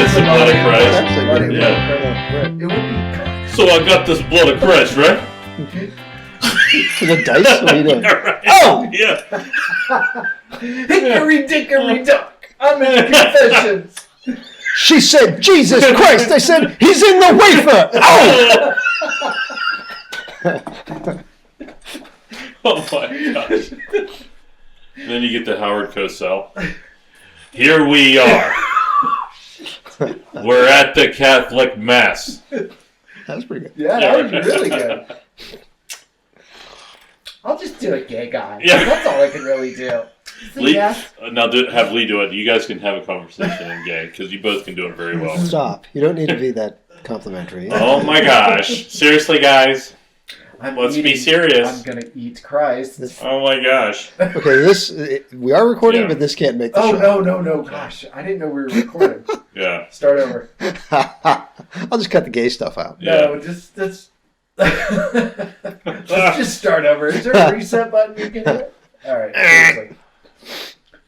It's the blood of Christ. Yeah. It would be. So I got this blood of Christ, right? For the dice? What are you doing? Right. Oh! Yeah. Hickory dickory dock. I'm in confessions. She said, Jesus Christ! I said, he's in the wafer! Oh! Oh my gosh. Then you get the Howard Cosell. Here we are. We're at the Catholic Mass. That was pretty good. Yeah, that was really good. I'll just do a gay guy. Yeah. That's all I can really do. Lee, Yes. now have Lee do it. You guys can have a conversation in gay because you both can do it very well. Stop. You don't need to be that complimentary. Oh my gosh. Seriously, guys. Let's be serious. I'm going to eat Christ. Oh my gosh. Okay, we are recording, Yeah. but this can't make the show. No. Gosh, I didn't know we were recording. Yeah. Start over. I'll just cut the gay stuff out. Yeah. No, just let's just start over. Is there a reset button you can hit? All right. Seriously.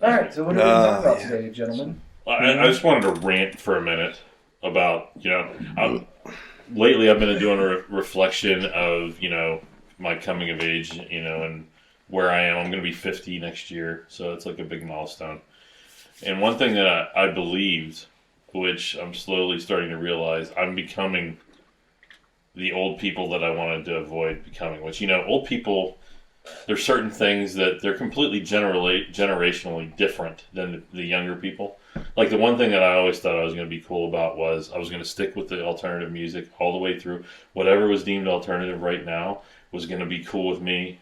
All right. So what are we talking about today, gentlemen? I just wanted to rant for a minute about, lately I've been doing a reflection of, my coming of age, and where I am. I'm going to be 50 next year, so it's like a big milestone. And one thing that I believed, which I'm slowly starting to realize, I'm becoming the old people that I wanted to avoid becoming. Which, old people, there's certain things that they're completely generationally different than the younger people. Like the one thing that I always thought I was going to be cool about was I was going to stick with the alternative music all the way through. Whatever was deemed alternative right now was going to be cool with me.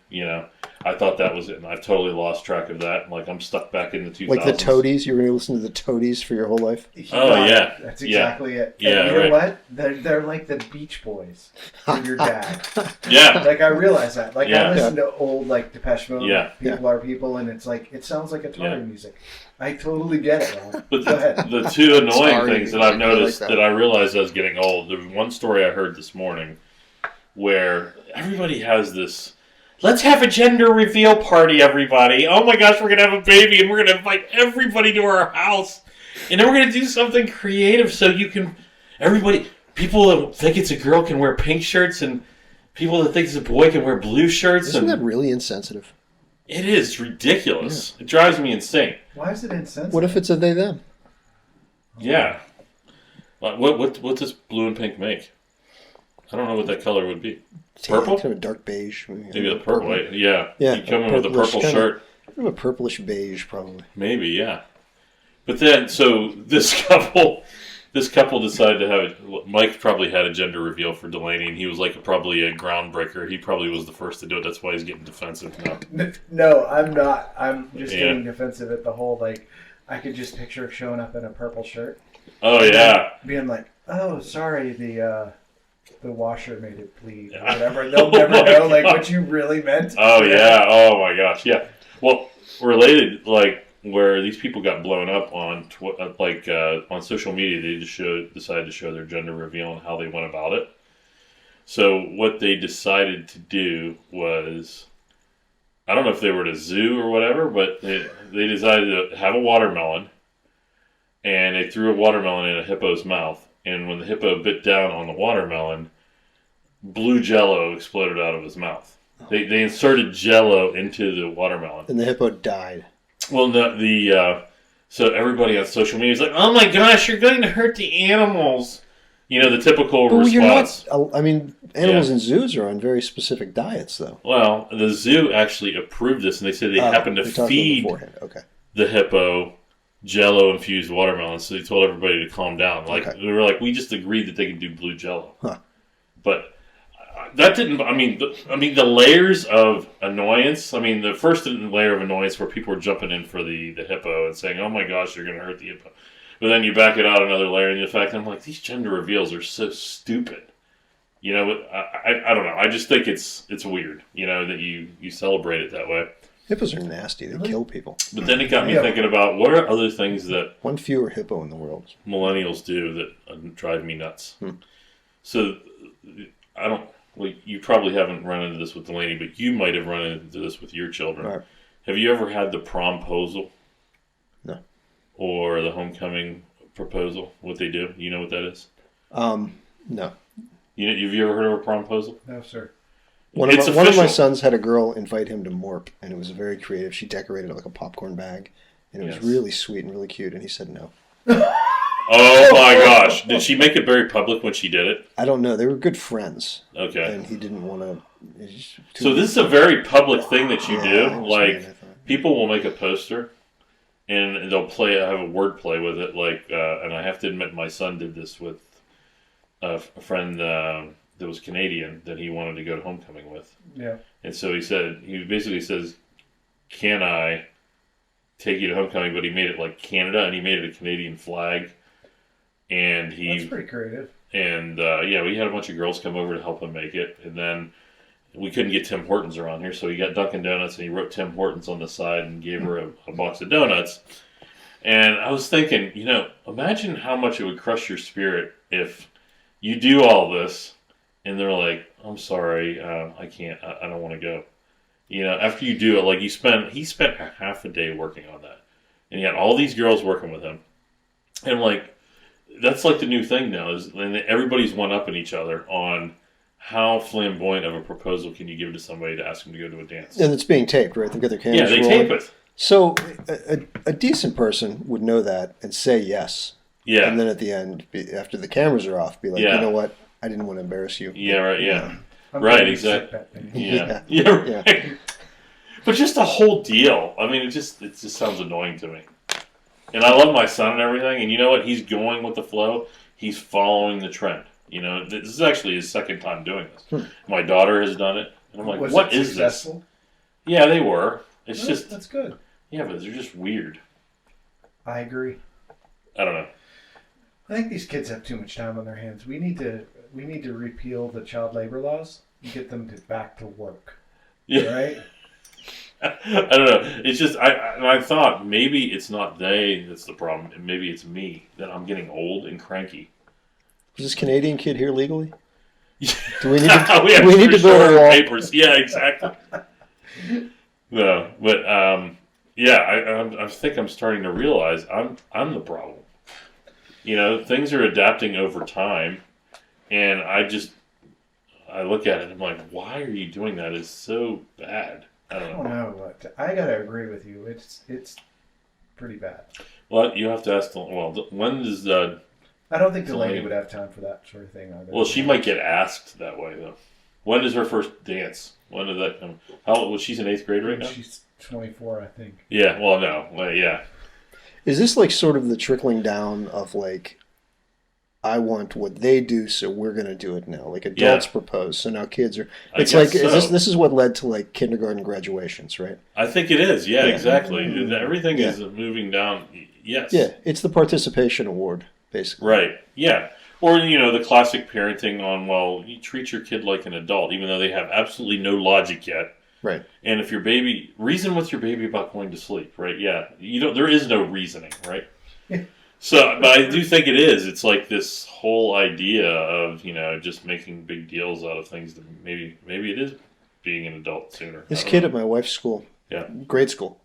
I thought that was it, and I've totally lost track of that. Like I'm stuck back in the 2000s. Like the Toadies? You were going to listen to the Toadies for your whole life? Oh, yeah. That's exactly it. And Yeah, you know right. what? They're like the Beach Boys for your dad. Yeah. Like I realize that. Like Yeah. I listen to old Depeche Mode, Yeah. People Are People, and it's like it sounds like Atari Yeah. music. I totally get it, Ron. But Go ahead. the two annoying Sorry. things that I've I like noticed that. that I realized I was getting old. There was one story I heard this morning where everybody has this, let's have a gender reveal party, everybody. Oh my gosh, we're going to have a baby and we're going to invite everybody to our house. And then we're going to do something creative so you can, people that think it's a girl can wear pink shirts and people that think it's a boy can wear blue shirts. Isn't and that really insensitive? it is ridiculous. Yeah. It drives me insane. Why is it insensitive? What if it's a they them? Yeah. What does blue and pink make? I don't know what that color would be. Purple? Kind of a dark beige. Maybe the purple. Yeah. Yeah. You come in with a purple shirt. Kind of a purplish beige, probably. Maybe, yeah. But then, so this couple decided to have Mike probably had a gender reveal for Delaney, and he was like probably a groundbreaker. He probably was the first to do it. That's why he's getting defensive now. No, I'm not. I'm just getting defensive at the whole, I could just picture showing up in a purple shirt. Oh, yeah. Being like, oh, sorry, the washer made it bleed, or whatever. They'll never know, what you really meant. Oh, yeah. Oh, my gosh. Yeah. Well, related, where these people got blown up on on social media, they just decided to show their gender reveal and how they went about it. So what they decided to do was, I don't know if they were at a zoo or whatever, but they decided to have a watermelon, and they threw a watermelon in a hippo's mouth. And when the hippo bit down on the watermelon, blue Jello exploded out of his mouth. They inserted Jello into the watermelon, and the hippo died. Well, so everybody on social media is like, "Oh my gosh, you're going to hurt the animals." The typical response. Animals in zoos are on very specific diets, though. Well, the zoo actually approved this, and they said they happened to feed the hippo Jello-infused watermelon, so they told everybody to calm down. They were like, we just agreed that they could do blue Jello. Huh. But that didn't, the layers of annoyance, the first layer of annoyance where people were jumping in for the hippo and saying, oh my gosh, you're going to hurt the hippo. But then you back it out another layer, and the fact I'm like, these gender reveals are so stupid. I don't know. I just think it's weird, that you celebrate it that way. Hippos are nasty. They kill people. But then it got me thinking about what are other things that one fewer hippo in the world millennials do that drive me nuts. So I don't. Well, you probably haven't run into this with Delaney, but you might have run into this with your children. Right. Have you ever had the promposal? No. Or the homecoming proposal? What they do? You know what that is? No. Have you ever heard of a promposal? No, sir. One of my sons had a girl invite him to Morp, and it was very creative. She decorated it like a popcorn bag, and it was really sweet and really cute, and he said no. Oh my gosh. Did she make it very public when she did it? I don't know. They were good friends. Okay. And he didn't want to... So this is a very public thing that you do. Like, people will make a poster, and they'll have a word play with it. Like, and I have to admit, my son did this with a friend that was Canadian that he wanted to go to homecoming with. Yeah. And so he basically says, can I take you to homecoming? But he made it like Canada, and he made it a Canadian flag. And That's pretty creative. And we had a bunch of girls come over to help him make it. And then we couldn't get Tim Hortons around here, so he got Dunkin' Donuts, and he wrote Tim Hortons on the side and gave her a box of donuts. And I was thinking, imagine how much it would crush your spirit if you do all this, and they're like, I'm sorry, I can't, I don't want to go. After you do it, like he spent a half a day working on that. And he had all these girls working with him. And like, that's like the new thing now, and everybody's one-upping each other on how flamboyant of a proposal can you give to somebody to ask them to go to a dance. And it's being taped, right? They've got their cameras they rolling. tape it. So a decent person would know that and say yes. Yeah. And then at the end, after the cameras are off, be like, you know what? I didn't want to embarrass you. Yeah, right, yeah. Right, exactly. Yeah. Yeah. Right. But just the whole deal. I mean, it just sounds annoying to me. And I love my son and everything, and you know what? He's going with the flow. He's following the trend. This is actually his second time doing this. My daughter has done it, and I'm like, what is this? Yeah, they were. It's just... That's good. Yeah, but they're just weird. I agree. I don't know. I think these kids have too much time on their hands. We need to repeal the child labor laws and get them back to work. Yeah. Right? I don't know. It's just I thought maybe it's not they that's the problem, and maybe it's me that I'm getting old and cranky. Is this Canadian kid here legally? Do we need to go to papers? Yeah, exactly. No, but I think I'm starting to realize I'm the problem. Things are adapting over time, and I look at it and I'm like, why are you doing that? It's so bad. I don't know. I gotta agree with you. It's pretty bad. Well, you have to ask. When does I don't think Delaney would have time for that sort of thing either. Well, she might get asked that way though. When is her first dance? When did that come? She's in 8th grade right now? She's 24, I think. Yeah. Well, no. Well, yeah. Is this like sort of the trickling down of like, I want what they do, so we're going to do it now. Like adults propose, so now kids are. It's like this is what led to like kindergarten graduations, right? I think it is. Yeah, exactly. Everything is moving down. Yes. Yeah, it's the participation award, basically. Right. Yeah. Or the classic parenting on you treat your kid like an adult, even though they have absolutely no logic yet. Right. And if reason with your baby about going to sleep, right? Yeah. There is no reasoning, right? So, but I do think it is. It's like this whole idea of, just making big deals out of things that maybe it is being an adult sooner. This kid at my wife's school, grade school,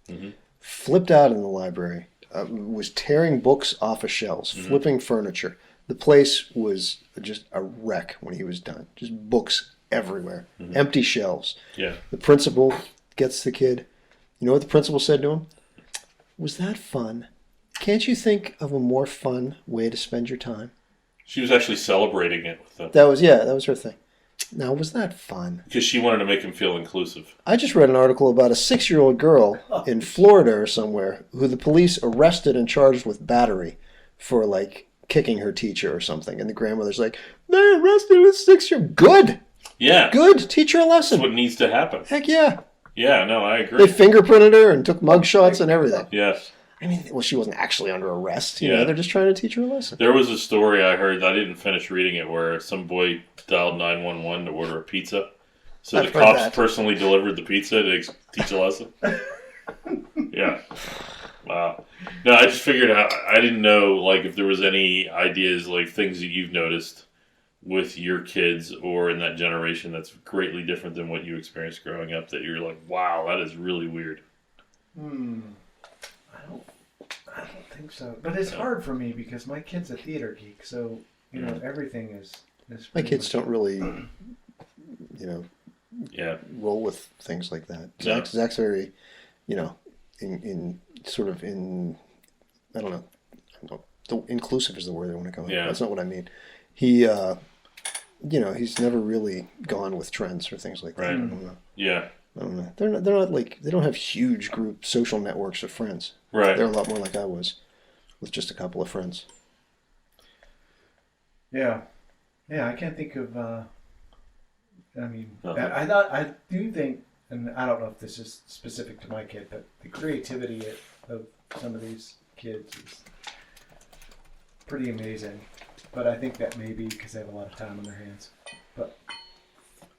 flipped out in the library, was tearing books off of shelves, flipping furniture. The place was just a wreck when he was done. Just books everywhere, empty shelves. Yeah. The principal gets the kid. You know what the principal said to him? Was that fun? Can't you think of a more fun way to spend your time? She was actually celebrating it with them. That was her thing. Now, was that fun? Because she wanted to make him feel inclusive. I just read an article about a 6-year-old girl in Florida or somewhere who the police arrested and charged with battery for, like, kicking her teacher or something. And the grandmother's like, they arrested a 6-year-old. Good. Yeah. Good. Teach her a lesson. That's what needs to happen. Heck yeah. Yeah, no, I agree. They fingerprinted her and took mugshots and everything. Yes. I mean, she wasn't actually under arrest. You know, they're just trying to teach her a lesson. There was a story I heard, I didn't finish reading it, where some boy dialed 911 to order a pizza. So the cops personally delivered the pizza to teach a lesson. Yeah. Wow. No, I just figured out, I didn't know, like, if there was any ideas, like, things that you've noticed with your kids or in that generation that's greatly different than what you experienced growing up, that you're like, wow, that is really weird. I don't think so. But it's hard for me because my kid's a theater geek, so everything is. My kids don't really, roll with things like that. Zach's very, in I don't know, inclusive is the word I want to go with. Yeah. That's not what I mean. He, he's never really gone with trends or things like that. Right. I don't know. Yeah. I don't know. They're not like, they don't have huge group social networks of friends. Right. They're a lot more like I was, with just a couple of friends. Yeah. Yeah, I can't think of, I do think, and I don't know if this is specific to my kid, but the creativity of some of these kids is pretty amazing. But I think that may be because they have a lot of time on their hands. But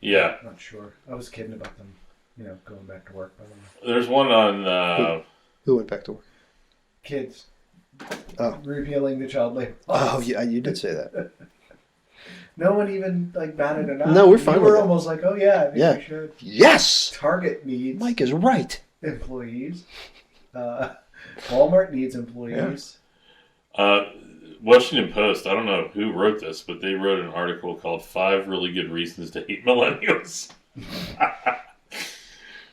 yeah, I'm not sure. I was kidding about them, going back to work. By the way. There's one on who went back to work? Kids. Oh, repealing the child labor. Oh yeah, you did say that. No one even batted an eye. No, we're fine. We're almost like, oh yeah, I think we should. Yes. Target needs. Mike is right. Employees. Walmart needs employees. Washington Post, I don't know who wrote this, but they wrote an article called 5 Really Good Reasons to Hate Millennials.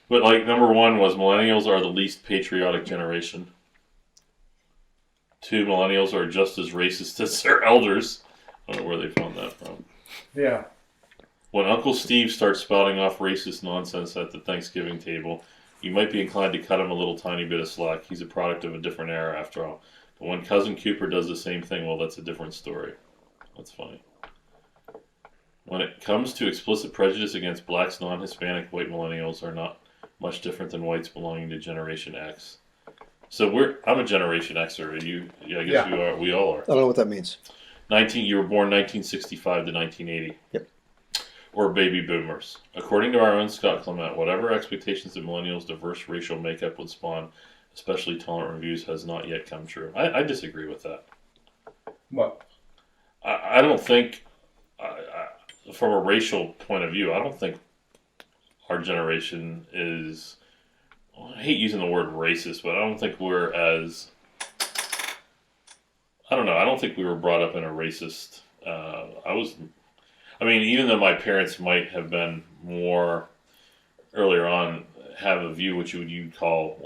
But number 1 was millennials are the least patriotic generation. 2, millennials are just as racist as their elders. I don't know where they found that from. Yeah. When Uncle Steve starts spouting off racist nonsense at the Thanksgiving table, you might be inclined to cut him a little tiny bit of slack. He's a product of a different era, after all. But when Cousin Cooper does the same thing, well, that's a different story. That's funny. When it comes to explicit prejudice against blacks, non-Hispanic white millennials are not much different than whites belonging to Generation X. So I'm a Generation Xer. You are. We all are. I don't know what that means. You were born 1965 to 1980. Yep. Or baby boomers. According to our own Scott Clement, whatever expectations of millennials' diverse racial makeup would spawn, especially tolerant reviews, has not yet come true. I disagree with that. What? I don't think, from a racial point of view, I don't think our generation is, I hate using the word racist, but I don't think we're as, I don't think we were brought up in a racist, even though my parents might have been more, earlier on, have a view which you'd call,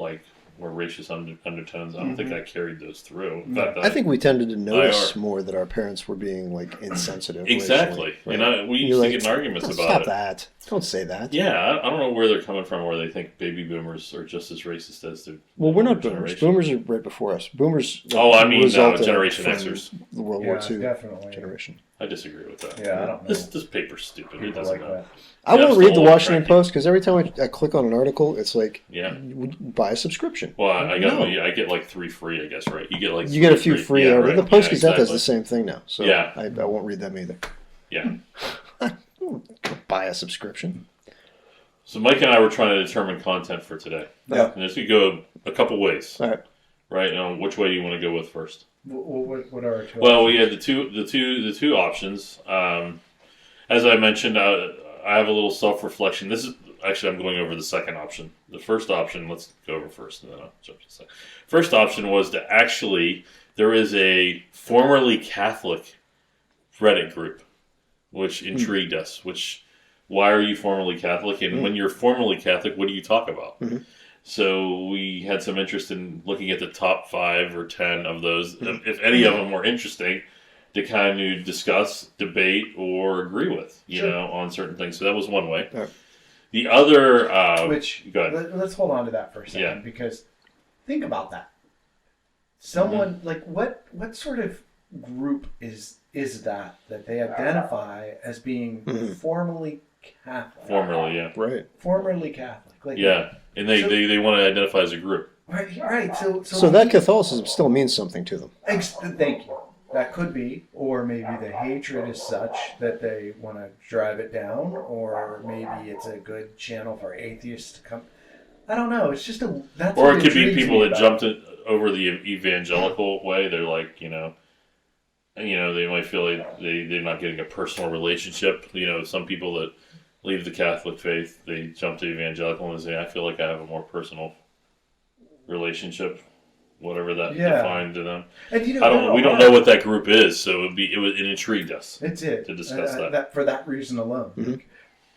more racist undertones. I don't think I carried those through. I think we tended to notice more that our parents were being insensitive. Exactly. Racially, right? And we used to get in arguments about stop it. That. Don't say that. Yeah, I don't know where they're coming from, where they think baby boomers are just as racist as the we're not boomers. Boomers are right before us. Boomers. Generation Xers. The World War II definitely. generation. I disagree with that. Yeah, I don't know. This paper's stupid. It doesn't know. I won't read the Washington Post because every time I click on an article, it's buy a subscription. Well, I get 3 free, I guess, right? You get a few free. The Post Gazette does the same thing now, so I won't read them either. Yeah. Buy a subscription. So Mike and I were trying to determine content for today. Yeah. And this could go a couple ways. All right. Right. Which way do you want to go with first? What are our two? Well, options? we had the two options. As I mentioned, I have a little self-reflection. This is actually, I'm going over the second option. The first option, let's go over first, and then I'll jump to the second. First option was to there is a formerly Catholic Reddit group, which intrigued us. Why are you formerly Catholic? And when you're formerly Catholic, what do you talk about? Mm-hmm. So we had some interest in looking at the top 5 or 10 of those, if any of them were interesting, to kind of discuss, debate, or agree with, on certain things. So that was one way. Right. The other, go ahead. Let's hold on to that for a second, because think about that. Someone what sort of group is that they identify as being formerly Catholic? Formerly, yeah. Right. Formerly Catholic. And they want to identify as a group. Right. So that Catholicism still means something to them. Thank you. That could be, or maybe the hatred is such that they want to drive it down, or maybe it's a good channel for atheists to come. I don't know. It's just that's. Or it could be people that jumped over the evangelical way. They're they might feel like they're not getting a personal relationship. Some people that leave the Catholic faith, they jump to evangelical and say, I feel like I have a more personal relationship whatever that defined to them. And we don't know what that group is, so it intrigued us. It did to discuss that for that reason alone. Mm-hmm.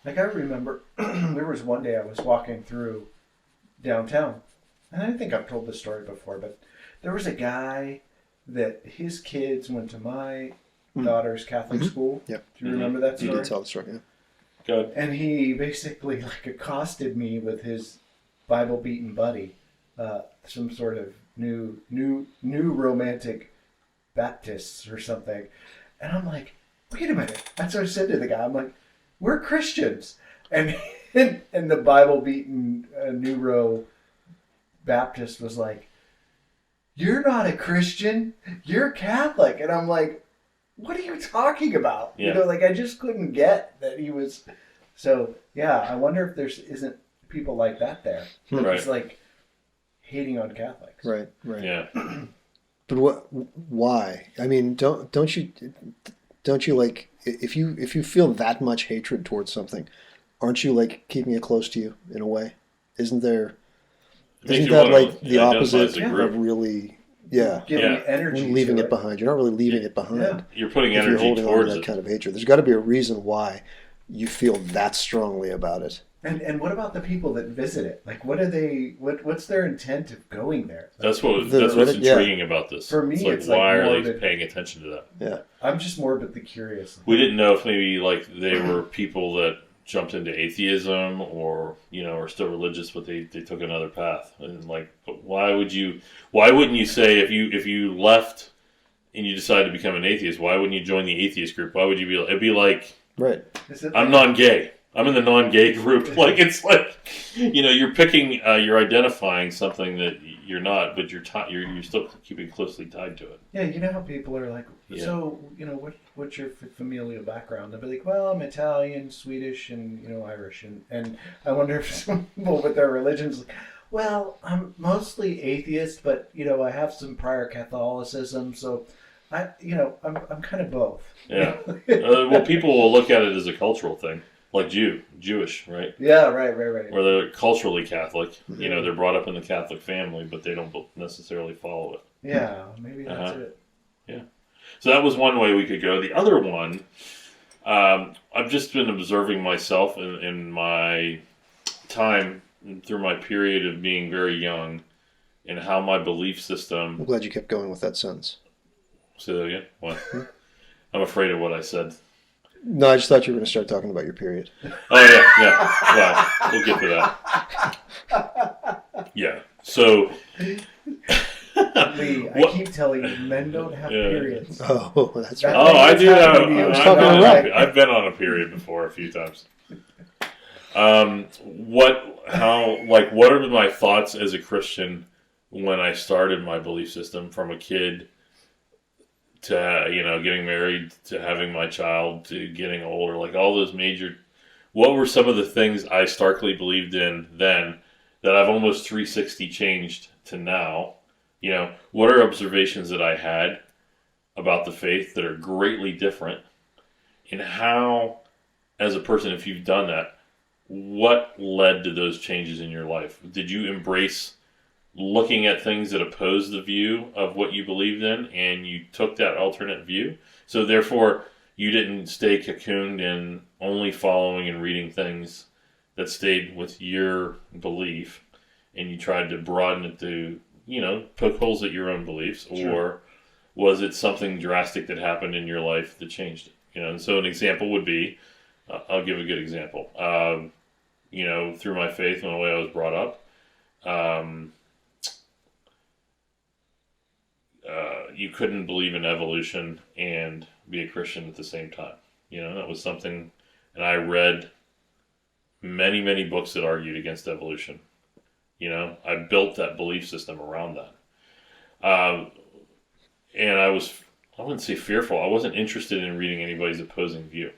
Like I remember, there was one day I was walking through downtown, and I think I've told this story before, but there was a guy that his kids went to my daughter's Catholic school. Yep. Do you remember that story? You did tell the story, yeah. Good. And he basically accosted me with his Bible-beaten buddy, some sort of new romantic Baptists or something. And I'm like, wait a minute. That's what I said to the guy. I'm like, we're Christians. And the Bible-beaten New Baptist was like, you're not a Christian. You're Catholic. And I'm like, what are you talking about? Yeah. I just couldn't get that he was. So, yeah, I wonder if there isn't people like that there. Right. It's hating on Catholics. Right. Yeah. But why? I mean, don't you if you feel that much hatred towards something, aren't you keeping it close to you in a way? Isn't that the opposite of really? Yeah. Giving energy, leaving it behind. You're not really leaving it behind. Yeah. You're putting energy you're holding towards on to that kind of hatred. There's got to be a reason why you feel that strongly about it. And what about the people that visit it? What are they? What's their intent of going there? That's what's intriguing about this. For me, it's why are they paying attention to that? Yeah. I'm just morbidly curious. We didn't know if maybe they were people that jumped into atheism or are still religious, but they took another path. And but why wouldn't you say if you left and you decided to become an atheist, why wouldn't you join the atheist group? Why would you it'd be like, right. I'm non-gay. I'm in the non-gay group. It's you're picking, you're identifying something that you're not, but you're still keeping closely tied to it. Yeah, you know how people are so, what's your familial background? They'll be like, well, I'm Italian, Swedish, and, Irish. And I wonder if some people with their religions, well, I'm mostly atheist, but, I have some prior Catholicism, so I'm kind of both. Yeah. Well, people will look at it as a cultural thing. Like Jewish, right? Yeah, right. Where they're culturally Catholic. Mm-hmm. They're brought up in the Catholic family, but they don't necessarily follow it. Yeah, maybe that's it. Yeah. So that was one way we could go. The other one, I've just been observing myself in my time through my period of being very young and how my belief system... I'm glad you kept going with that sentence. Say that again? What? I'm afraid of what I said. No, I just thought you were going to start talking about your period. Oh, yeah. Well, we'll get to that. Yeah. So... Lee, I keep telling you, men don't have periods. Oh, that's right. I do have... I've been on a period before a few times. What are my thoughts as a Christian when I started my belief system from a kid to getting married, to having my child, to getting older, all those major... What were some of the things I starkly believed in then that I've almost 360 changed to now? What are observations that I had about the faith that are greatly different? And how, as a person, if you've done that, what led to those changes in your life? Did you embrace looking at things that oppose the view of what you believed in, and you took that alternate view? So therefore, you didn't stay cocooned in only following and reading things that stayed with your belief, and you tried to broaden it to, poke holes at your own beliefs, or was it something drastic that happened in your life that changed it? And so an example would be, I'll give a good example. Through my faith and the way I was brought up, you couldn't believe in evolution and be a Christian at the same time. That was something, and I read many, many books that argued against evolution. I built that belief system around that. And I wouldn't say fearful. I wasn't interested in reading anybody's opposing view.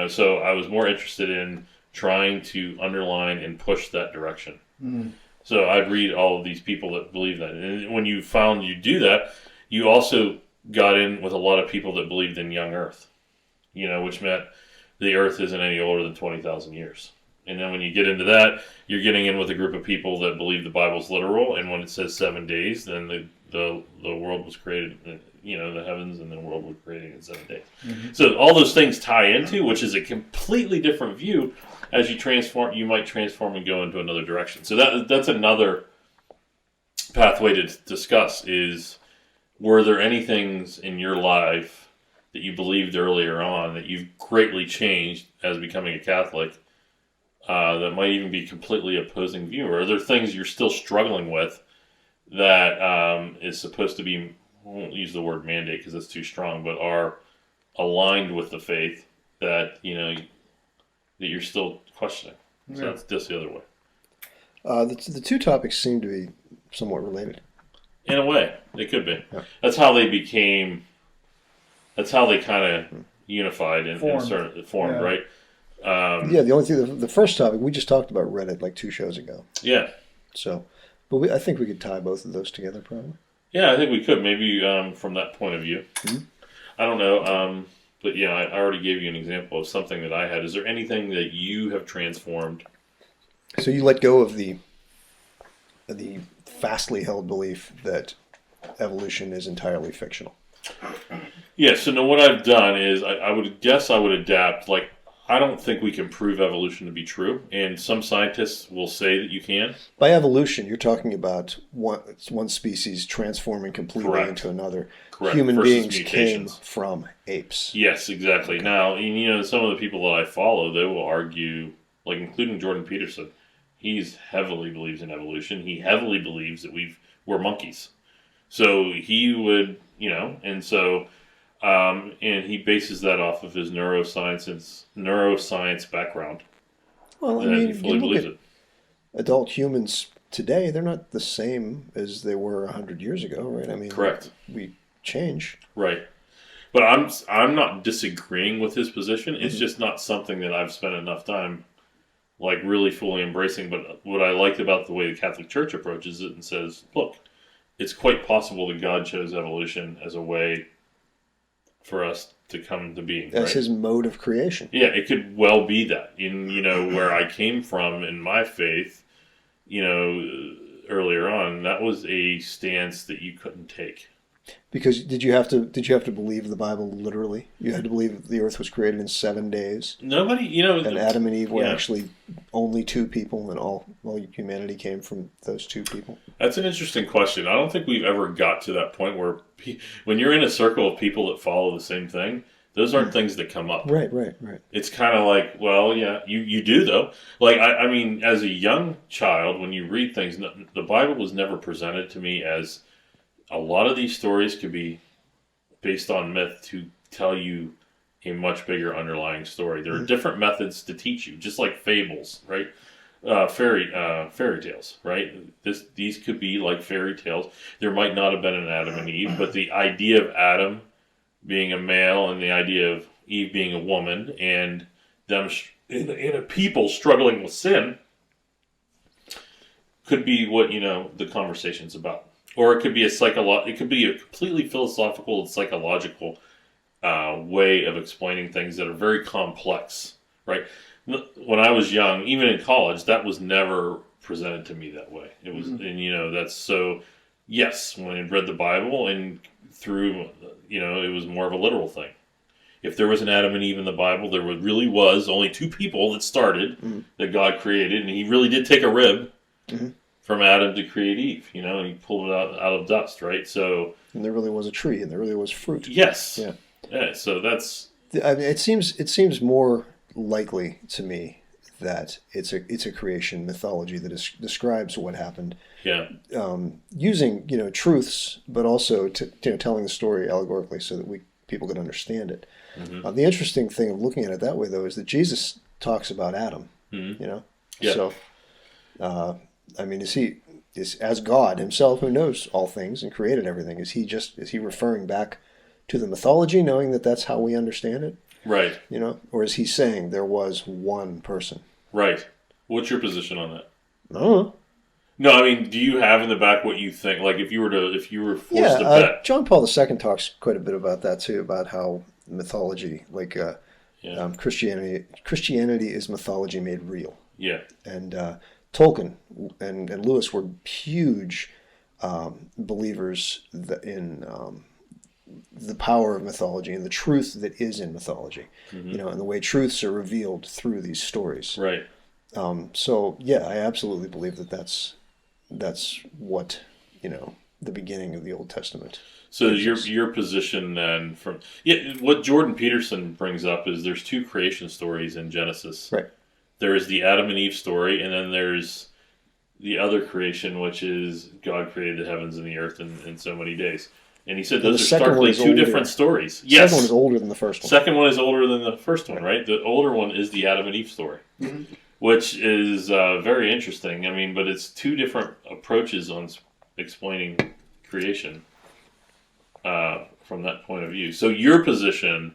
So I was more interested in trying to underline and push that direction. Mm. So I'd read all of these people that believe that. And when you found you do that, you also got in with a lot of people that believed in young Earth, which meant the Earth isn't any older than 20,000 years. And then when you get into that, you're getting in with a group of people that believe the Bible's literal, and when it says 7 days, then the world was created, the heavens and the world were created in 7 days. Mm-hmm. So all those things tie into, which is a completely different view. As you might transform and go into another direction. So that's another pathway to discuss is, were there any things in your life that you believed earlier on that you've greatly changed as becoming a Catholic that might even be completely opposing view? Or are there things you're still struggling with that is supposed to be, I won't use the word mandate because that's too strong, but are aligned with the faith that, that you're still questioning? So that's just the other way. The two topics seem to be somewhat related. In a way, they could be. Yeah. That's how they kind of unified and formed, right? The only thing, the first topic, we just talked about Reddit like 2 shows ago. Yeah. So, but I think we could tie both of those together probably. Yeah, I think we could, maybe from that point of view. Mm-hmm. I don't know, but yeah, I already gave you an example of something that I had. Is there anything that you have transformed? So you let go of the fastly held belief that evolution is entirely fictional. Yeah, so now what I've done is I would adapt. Like, I don't think we can prove evolution to be true, and some scientists will say that you can. By evolution, you're talking about one species transforming completely into another. Correct. Human versus beings mutations. Came from apes. Yes, exactly. Okay. Now, some of the people that I follow, they will argue, like including Jordan Peterson, he's heavily believes in evolution. He heavily believes that we're monkeys. So he would, and so, and he bases that off of his neuroscience background. Well, I mean, you look at adult humans today, they're not the same as they were 100 years ago, right? I mean, correct. We change. Right. But I'm not disagreeing with his position. It's just not something that I've spent enough time like really fully embracing. But what I liked about the way the Catholic Church approaches it and says, look, it's quite possible that God chose evolution as a way for us to come to being. That's his mode of creation. Yeah, it could well be that. Where I came from in my faith, earlier on, that was a stance that you couldn't take. Because did you have to believe the Bible literally? You had to believe the earth was created in 7 days. Nobody, and Adam and Eve were actually only 2 people, and all humanity came from those 2 people. That's an interesting question. I don't think we've ever got to that point where, when you're in a circle of people that follow the same thing, those aren't things that come up. Right. It's kind of like, well, yeah, you do though. Like I mean, as a young child, when you read things, the Bible was never presented to me as. A lot of these stories could be based on myth to tell you a much bigger underlying story. There are different methods to teach you, just like fables, right? Fairy tales, right? These could be like fairy tales. There might not have been an Adam and Eve, but the idea of Adam being a male and the idea of Eve being a woman and them in a people struggling with sin could be what the conversation's about. Or it could be it could be a completely philosophical and psychological way of explaining things that are very complex, right? When I was young, even in college, that was never presented to me that way. It was, and that's so. Yes, when I read the Bible and through, it was more of a literal thing. If there was an Adam and Eve in the Bible, there really was only 2 people that started that God created, and He really did take a rib. Mm-hmm. From Adam to create Eve, and he pulled it out of dust, right? So, and there really was a tree, and there really was fruit. Yes. Yeah. So that's. I mean, it seems more likely to me that it's a creation mythology that describes what happened. Yeah. Using truths, but also telling the story allegorically so that people can understand it. Mm-hmm. The interesting thing of looking at it that way, though, is that Jesus talks about Adam. Mm-hmm. Yeah. So. I mean, is as God himself who knows all things and created everything, is he referring back to the mythology, knowing that that's how we understand it? Right. Or is he saying there was one person? Right. What's your position on that? I don't know. No, I mean, do you have in the back what you think? Like, if you were forced to bet. John Paul II talks quite a bit about that too, about how mythology, like Christianity is mythology made real. Yeah. And Tolkien and Lewis were huge believers in the power of mythology and the truth that is in mythology, and the way truths are revealed through these stories. Right. So yeah, I absolutely believe that's what the beginning of the Old Testament. So your position then what Jordan Peterson brings up is there's two creation stories in Genesis. Right. There's the Adam and Eve story, and then there's the other creation, which is God created the heavens and the earth in so many days. And he said those are starkly two different stories. The second one is older than the first one. Second one is older than the first one, right? The older one is the Adam and Eve story, which is very interesting. I mean, but it's two different approaches on explaining creation from that point of view. So your position,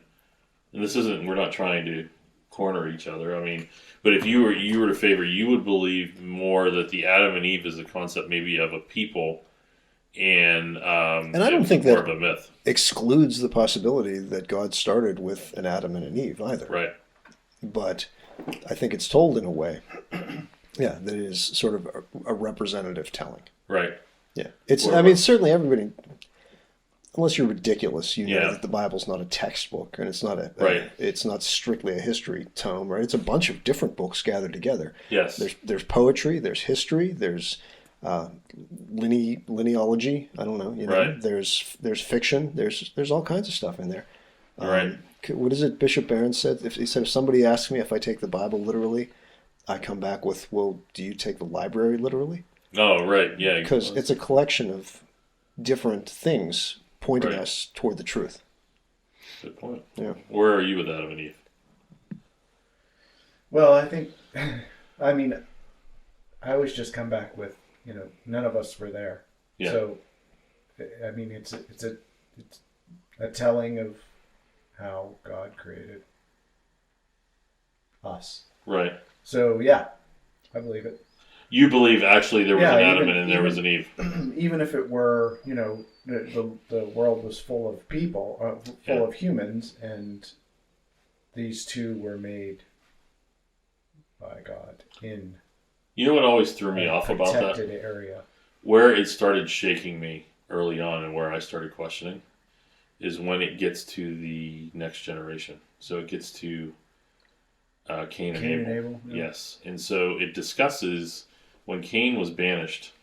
and we're not trying to corner each other. I mean, but if you were to favor, you would believe more that the Adam and Eve is a concept maybe of a people, and I don't think more that of a myth excludes the possibility that God started with an Adam and an Eve either. Right. But I think it's told in a way, that it is sort of a representative telling. Right. Yeah. I mean, certainly everybody, unless you're ridiculous, know that the Bible's not a textbook and it's not it's not strictly a history tome, right? It's a bunch of different books gathered together. Yes. There's poetry, there's history, there's lineology. I don't know. Right. There's fiction. There's all kinds of stuff in there. Right. What is it? Bishop Barron said. He said, if somebody asks me if I take the Bible literally, I come back with, well, do you take the library literally? Oh, right. Yeah. Because it's a collection of different things pointing us toward the truth. Good point. Yeah. Where are you with Adam and Eve? Well, I think, I mean, I always just come back with, none of us were there. Yeah. So, I mean, it's a telling of how God created us. Right. So, yeah, I believe it. You believe actually there was an Adam and there was an Eve. Even if it were, the world was full of people, full of humans, and these two were made by God in. You know what always threw me off about that? Protected area. Where it started shaking me early on and where I started questioning is when it gets to the next generation. So it gets to Cain and Abel. Yeah. Yes. And so it discusses when Cain was banished,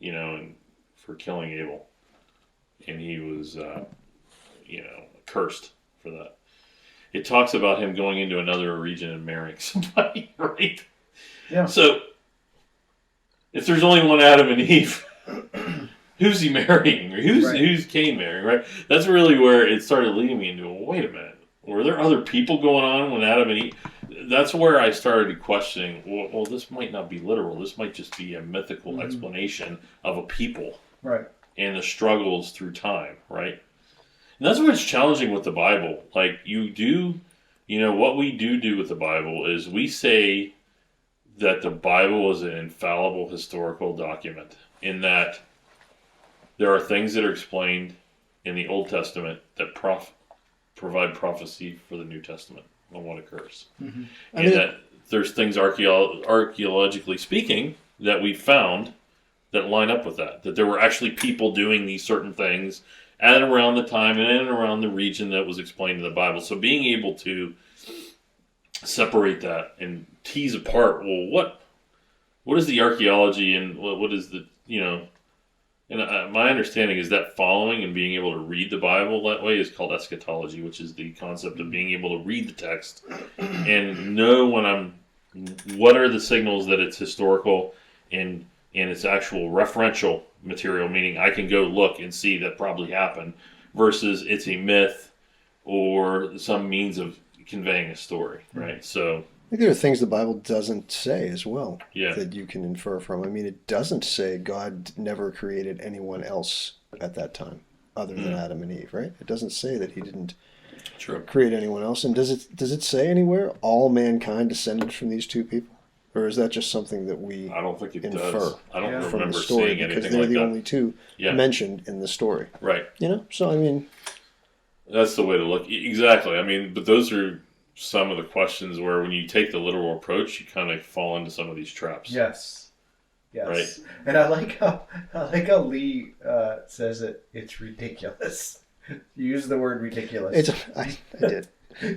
for killing Abel. And he was, cursed for that. It talks about him going into another region and marrying somebody, right? Yeah. So, if there's only one Adam and Eve, who's he marrying? Or who's Cain marrying, right? That's really where it started leading me into, wait a minute, were there other people going on when Adam and Eve? That's where I started questioning, well, this might not be literal. This might just be a mythical explanation of a people. Right. And the struggles through time, right? And that's what's challenging with the Bible. Like, what we do with the Bible is we say that the Bible is an infallible historical document in that there are things that are explained in the Old Testament that provide prophecy for the New Testament on what occurs. Mm-hmm. And that there's things archaeologically speaking that we found that line up with that there were actually people doing these certain things at and around the time and in and around the region that was explained in the Bible. So being able to separate that and tease apart, well, what is the archaeology and what is the, and my understanding is that following and being able to read the Bible that way is called eschatology, which is the concept of being able to read the text and know what are the signals that it's historical and its actual referential material, meaning I can go look and see that probably happened, versus it's a myth or some means of conveying a story, right? So I think there are things the Bible doesn't say as well that you can infer from. I mean, it doesn't say God never created anyone else at that time other than Adam and Eve, right? It doesn't say that he didn't create anyone else. And does it say anywhere all mankind descended from these two people? Or is that just something that we I don't think it infer does. I don't from remember the story seeing anything because they're like the that. only two mentioned in the story. Right. So I mean, that's the way to look. Exactly. I mean, but those are some of the questions where when you take the literal approach, you kind of fall into some of these traps. Yes. Right. And I like how Lee says it's ridiculous. You use the word ridiculous. I did.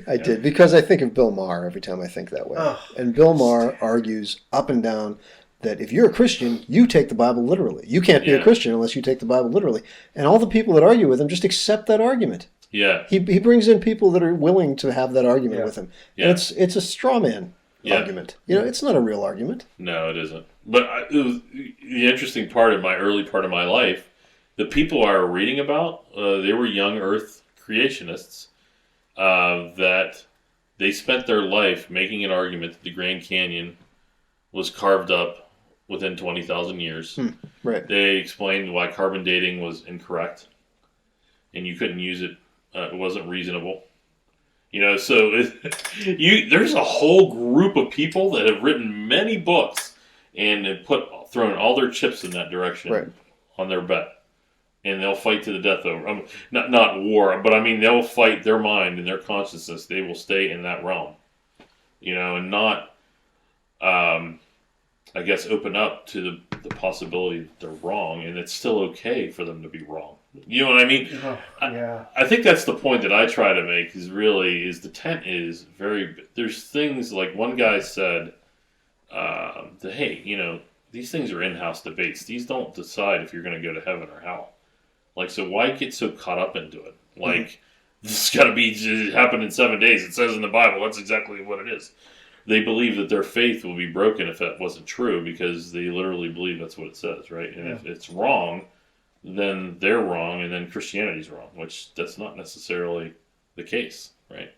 I did, because I think of Bill Maher every time I think that way. Oh, and Bill Maher argues up and down that if you're a Christian, you take the Bible literally. You can't be a Christian unless you take the Bible literally. And all the people that argue with him just accept that argument. Yeah. He brings in people that are willing to have that argument with him. Yeah. And it's a straw man argument. It's not a real argument. No, it isn't. But the interesting part of my early part of my life, the people I were reading about, they were young Earth creationists that they spent their life making an argument that the Grand Canyon was carved up within 20,000 years. Right. They explained why carbon dating was incorrect, and you couldn't use it. It wasn't reasonable. So there's a whole group of people that have written many books and have thrown all their chips in that direction on their bet. And they'll fight to the death over. Not war, but I mean they'll fight their mind and their consciousness. They will stay in that realm, and not, I guess, open up to the possibility that they're wrong, and it's still okay for them to be wrong. You know what I mean? Yeah. I think that's the point that I try to make. Is the tent is very. There's things like one guy said that hey, these things are in-house debates. These don't decide if you're going to go to heaven or hell. Like, so why get so caught up into it? Like, this got to happen in 7 days. It says in the Bible. That's exactly what it is. They believe that their faith will be broken if that wasn't true because they literally believe that's what it says, right? And if it's wrong, then they're wrong, and then Christianity's wrong, which that's not necessarily the case, right?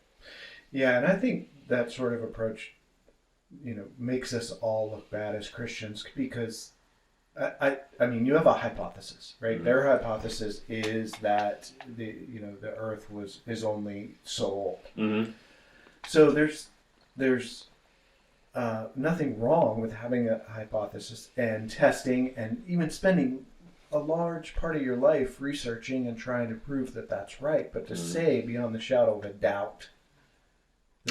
Yeah, and I think that sort of approach, makes us all look bad as Christians because I mean, you have a hypothesis, right? Mm-hmm. Their hypothesis is that the Earth is only so old. Mm-hmm. So there's nothing wrong with having a hypothesis and testing and even spending a large part of your life researching and trying to prove that that's right. But to say beyond the shadow of a doubt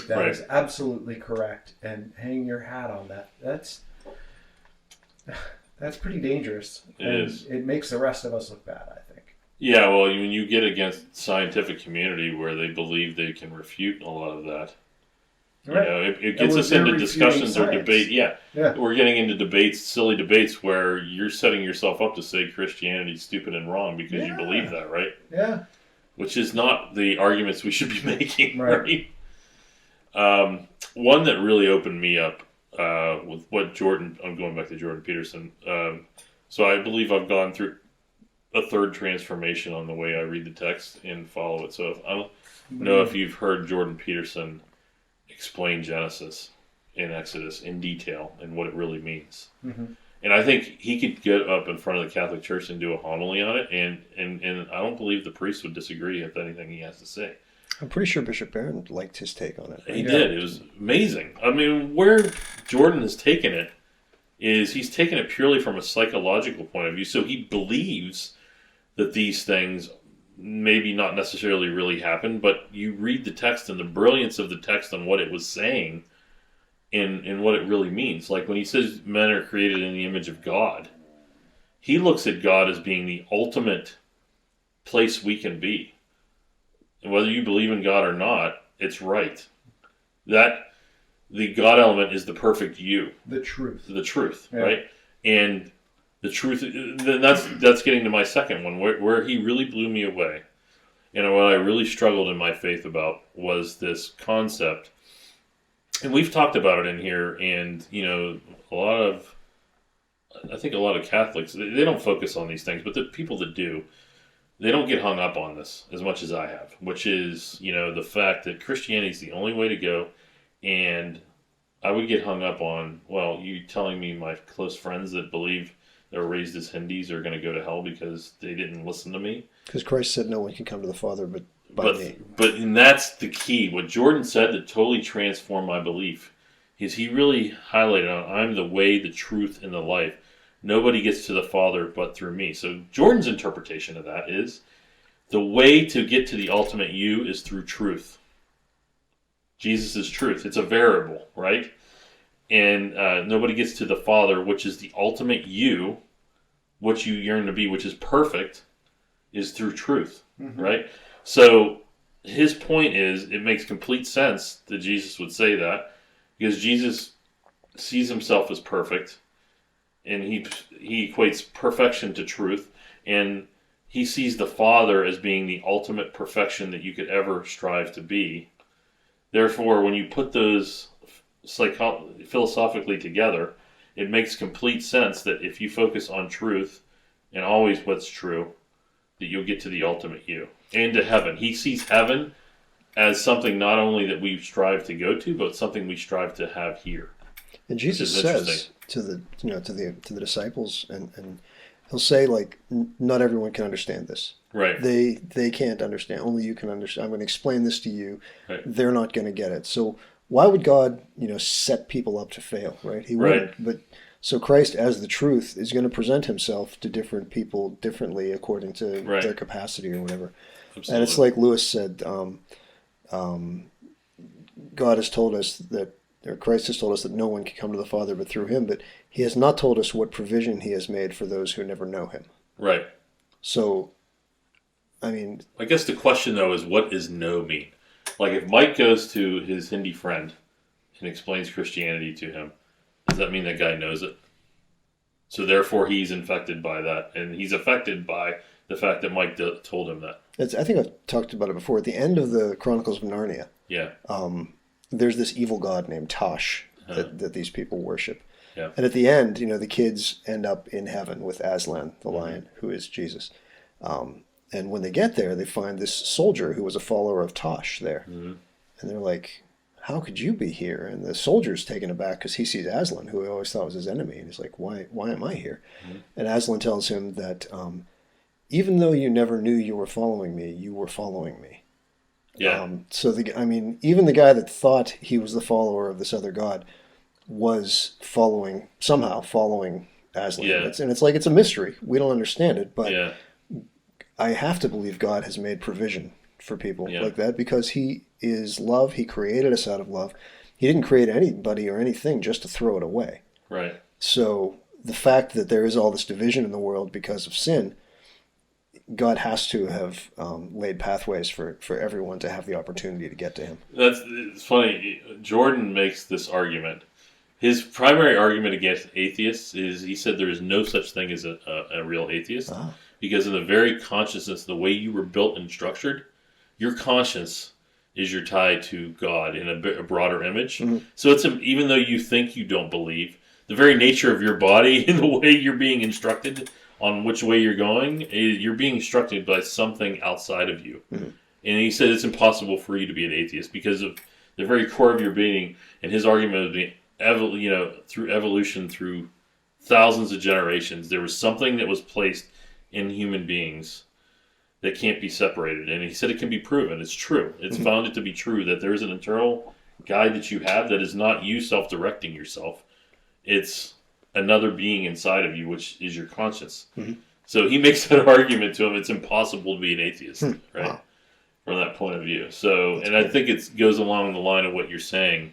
that is absolutely correct and hang your hat on that's pretty dangerous. It makes the rest of us look bad, I think. Yeah, well, when you get against scientific community where they believe they can refute a lot of that, it gets us into discussions or debate. Yeah, we're getting into debates, silly debates, where you're setting yourself up to say Christianity's stupid and wrong because you believe that, right? Yeah. Which is not the arguments we should be making, right? One that really opened me up with what I'm going back to Jordan Peterson. So I believe I've gone through a third transformation on the way I read the text and follow it. So I don't know if you've heard Jordan Peterson explain Genesis and Exodus in detail and what it really means. Mm-hmm. And I think he could get up in front of the Catholic Church and do a homily on it, and I don't believe the priest would disagree with anything he has to say. I'm pretty sure Bishop Barron liked his take on it. He did. It was amazing. I mean, where Jordan has taken it is he's taken it purely from a psychological point of view. So he believes that these things maybe not necessarily really happened, but you read the text and the brilliance of the text and what it was saying and what it really means. Like when he says men are created in the image of God, he looks at God as being the ultimate place we can be. And whether you believe in God or not, it's right. That the God element is the perfect you. The truth, right? And the truth, then that's getting to my second one, where he really blew me away. And what I really struggled in my faith about was this concept. And we've talked about it in here, and, I think a lot of Catholics, they don't focus on these things, but the people that do, they don't get hung up on this as much as I have, which is, the fact that Christianity is the only way to go. And I would get hung up on, well, you telling me my close friends that believe they were raised as Hindus are going to go to hell because they didn't listen to me? Because Christ said no one can come to the Father but by me. And that's the key. What Jordan said that totally transformed my belief is he really highlighted on, I'm the way, the truth, and the life. Nobody gets to the Father but through me. So Jordan's interpretation of that is the way to get to the ultimate you is through truth. Jesus is truth. It's a variable, right? And nobody gets to the Father, which is the ultimate you, what you yearn to be, which is perfect, is through truth, right? So his point is, it makes complete sense that Jesus would say that, because Jesus sees himself as perfect, and he equates perfection to truth, and he sees the Father as being the ultimate perfection that you could ever strive to be. Therefore, when you put those philosophically together, it makes complete sense that if you focus on truth and always what's true, that you'll get to the ultimate you and to heaven. He sees heaven as something not only that we strive to go to, but something we strive to have here. And Jesus says to the disciples, and he'll say, like, not everyone can understand this. Right. They can't understand. Only you can understand. I'm going to explain this to you. Right. They're not going to get it. So why would God, set people up to fail, right? He wouldn't. Right. But so Christ, as the truth, is going to present himself to different people differently according to their capacity or whatever. Absolutely. And it's like Lewis said, God has told us that, or Christ has told us that no one can come to the Father but through him, but he has not told us what provision he has made for those who never know him. Right. So, I mean... I guess the question, though, is what does know mean? Like, if Mike goes to his Hindi friend and explains Christianity to him, does that mean that guy knows it? So therefore he's infected by that, and he's affected by the fact that Mike told him that. I think I've talked about it before. At the end of the Chronicles of Narnia, there's this evil god named Tosh that these people worship. Yeah. And at the end, the kids end up in heaven with Aslan, the lion, who is Jesus. And when they get there, they find this soldier who was a follower of Tosh there. Mm-hmm. And they're like, how could you be here? And the soldier's taken aback because he sees Aslan, who he always thought was his enemy. And he's like, why am I here? Mm-hmm. And Aslan tells him that even though you never knew you were following me, you were following me. Yeah. So, even the guy that thought he was the follower of this other god was somehow following Aslan. Yeah. It's a mystery. We don't understand it, but yeah. I have to believe God has made provision for people like that because he is love. He created us out of love. He didn't create anybody or anything just to throw it away. Right. So the fact that there is all this division in the world because of sin, God has to have laid pathways for everyone to have the opportunity to get to him. It's funny. Jordan makes this argument. His primary argument against atheists is he said there is no such thing as a real atheist. Ah. Because in the very consciousness, the way you were built and structured, your conscience is your tie to God in a broader image. Mm-hmm. So it's even though you think you don't believe, the very nature of your body and the way you're being instructed on which way you're going, you're being instructed by something outside of you. Mm-hmm. And he said it's impossible for you to be an atheist because of the very core of your being. And his argument would be, through evolution, through thousands of generations, there was something that was placed in human beings that can't be separated. And he said it can be proven. It's true. It's found it to be true that there's an internal guide that you have that is not you self-directing yourself. It's another being inside of you, which is your conscience. Mm-hmm. So he makes that argument to him. It's impossible to be an atheist, right? Wow. From that point of view. So, that's cool. I think it goes along the line of what you're saying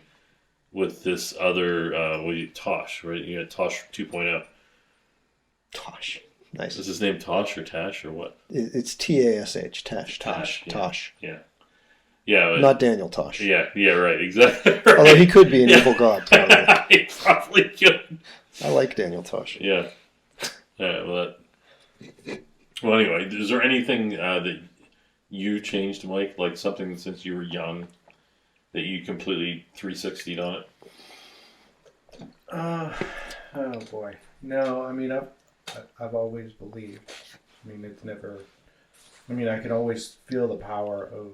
with this other, Tosh, right? You got Tosh 2.0. Tosh. Nice. Is his name Tosh or Tash or what? It's Tash. Tosh. Yeah. Tosh. Yeah. Yeah. Not Daniel Tosh. Yeah, right, exactly. Right. Although he could be an evil god, probably. He probably could. I like Daniel Tosh. Yeah. Well, anyway, is there anything that you changed, Mike? Like something since you were young that you completely 360'd on it? Oh boy. No, I mean, I've always believed. I mean, it's never... I mean, I can always feel the power of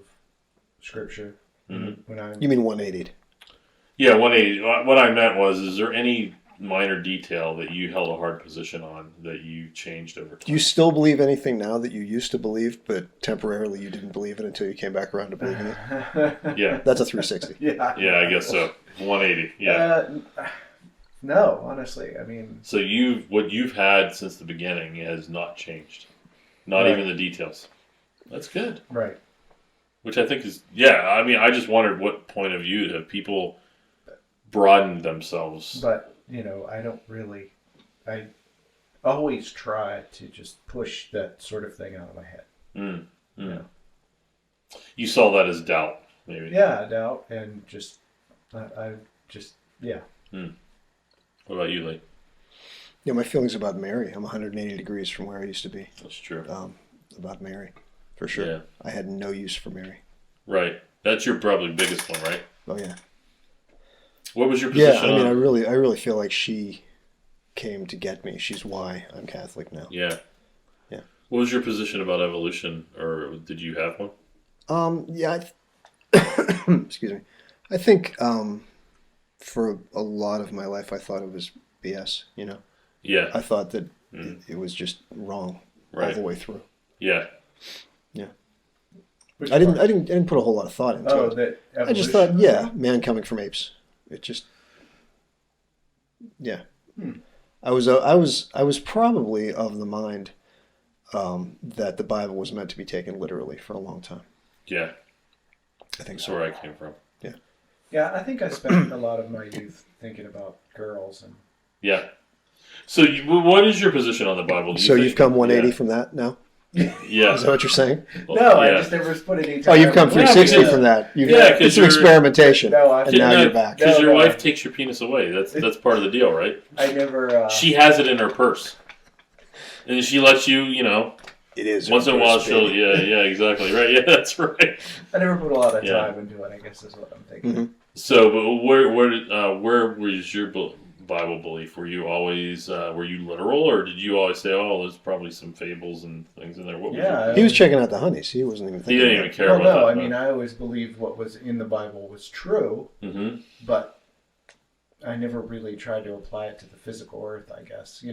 Scripture. Mm-hmm. You mean 180'd? Yeah, 180. What I meant was, is there any minor detail that you held a hard position on that you changed over time? Do you still believe anything now that you used to believe, but temporarily you didn't believe it until you came back around to believing it? Yeah. That's a 360. Yeah. Yeah, I guess so. 180, yeah. No, honestly, I mean... So what you've had since the beginning has not changed. Not even the details. That's good. Right. Which I think is, I mean, I just wondered what point of view have people broadened themselves. But, I always try to just push that sort of thing out of my head. Yeah. You saw that as doubt, maybe. Yeah, doubt, and yeah. What about you, Lee? Yeah, my feelings about Mary. I'm 180 degrees from where I used to be. That's true. About Mary, for sure. Yeah. I had no use for Mary. Right. That's your probably biggest one, right? Oh yeah. What was your position? Yeah, I mean, I really feel like she came to get me. She's why I'm Catholic now. Yeah. Yeah. What was your position about evolution, or did you have one? Yeah. Excuse me. I think for a lot of my life, I thought it was BS. Yeah. I thought that it was just wrong all the way through. Yeah. Yeah. I didn't put a whole lot of thought into it. That evolution. I just thought, man coming from apes. It just, yeah. I was probably of the mind that the Bible was meant to be taken literally for a long time. Yeah. I think that's so. where I came from. Yeah. Yeah, I think I spent a lot of my youth thinking about girls and. Yeah. So, what is your position on the Bible? So you've come 180 from that now? Yeah. Is that what you're saying? No, I just never put any time. Oh, you've come 360 from that. It's an experimentation, and now you're back. Because your wife takes your penis away. That's part of the deal, right? I never. She has it in her purse, and she lets you, It is once in a while. She'll, yeah, exactly, right. Yeah, that's right. I never put a lot of time into it. I guess is what I'm thinking. Mm-hmm. So, but where was your Bible belief? Were you always were you literal, or did you always say, "Oh, there's probably some fables and things in there"? What was he was checking out the honeys. He wasn't even thinking. He didn't even care about that. No, I mean, I always believed what was in the Bible was true, but I never really tried to apply it to the physical earth. I guess I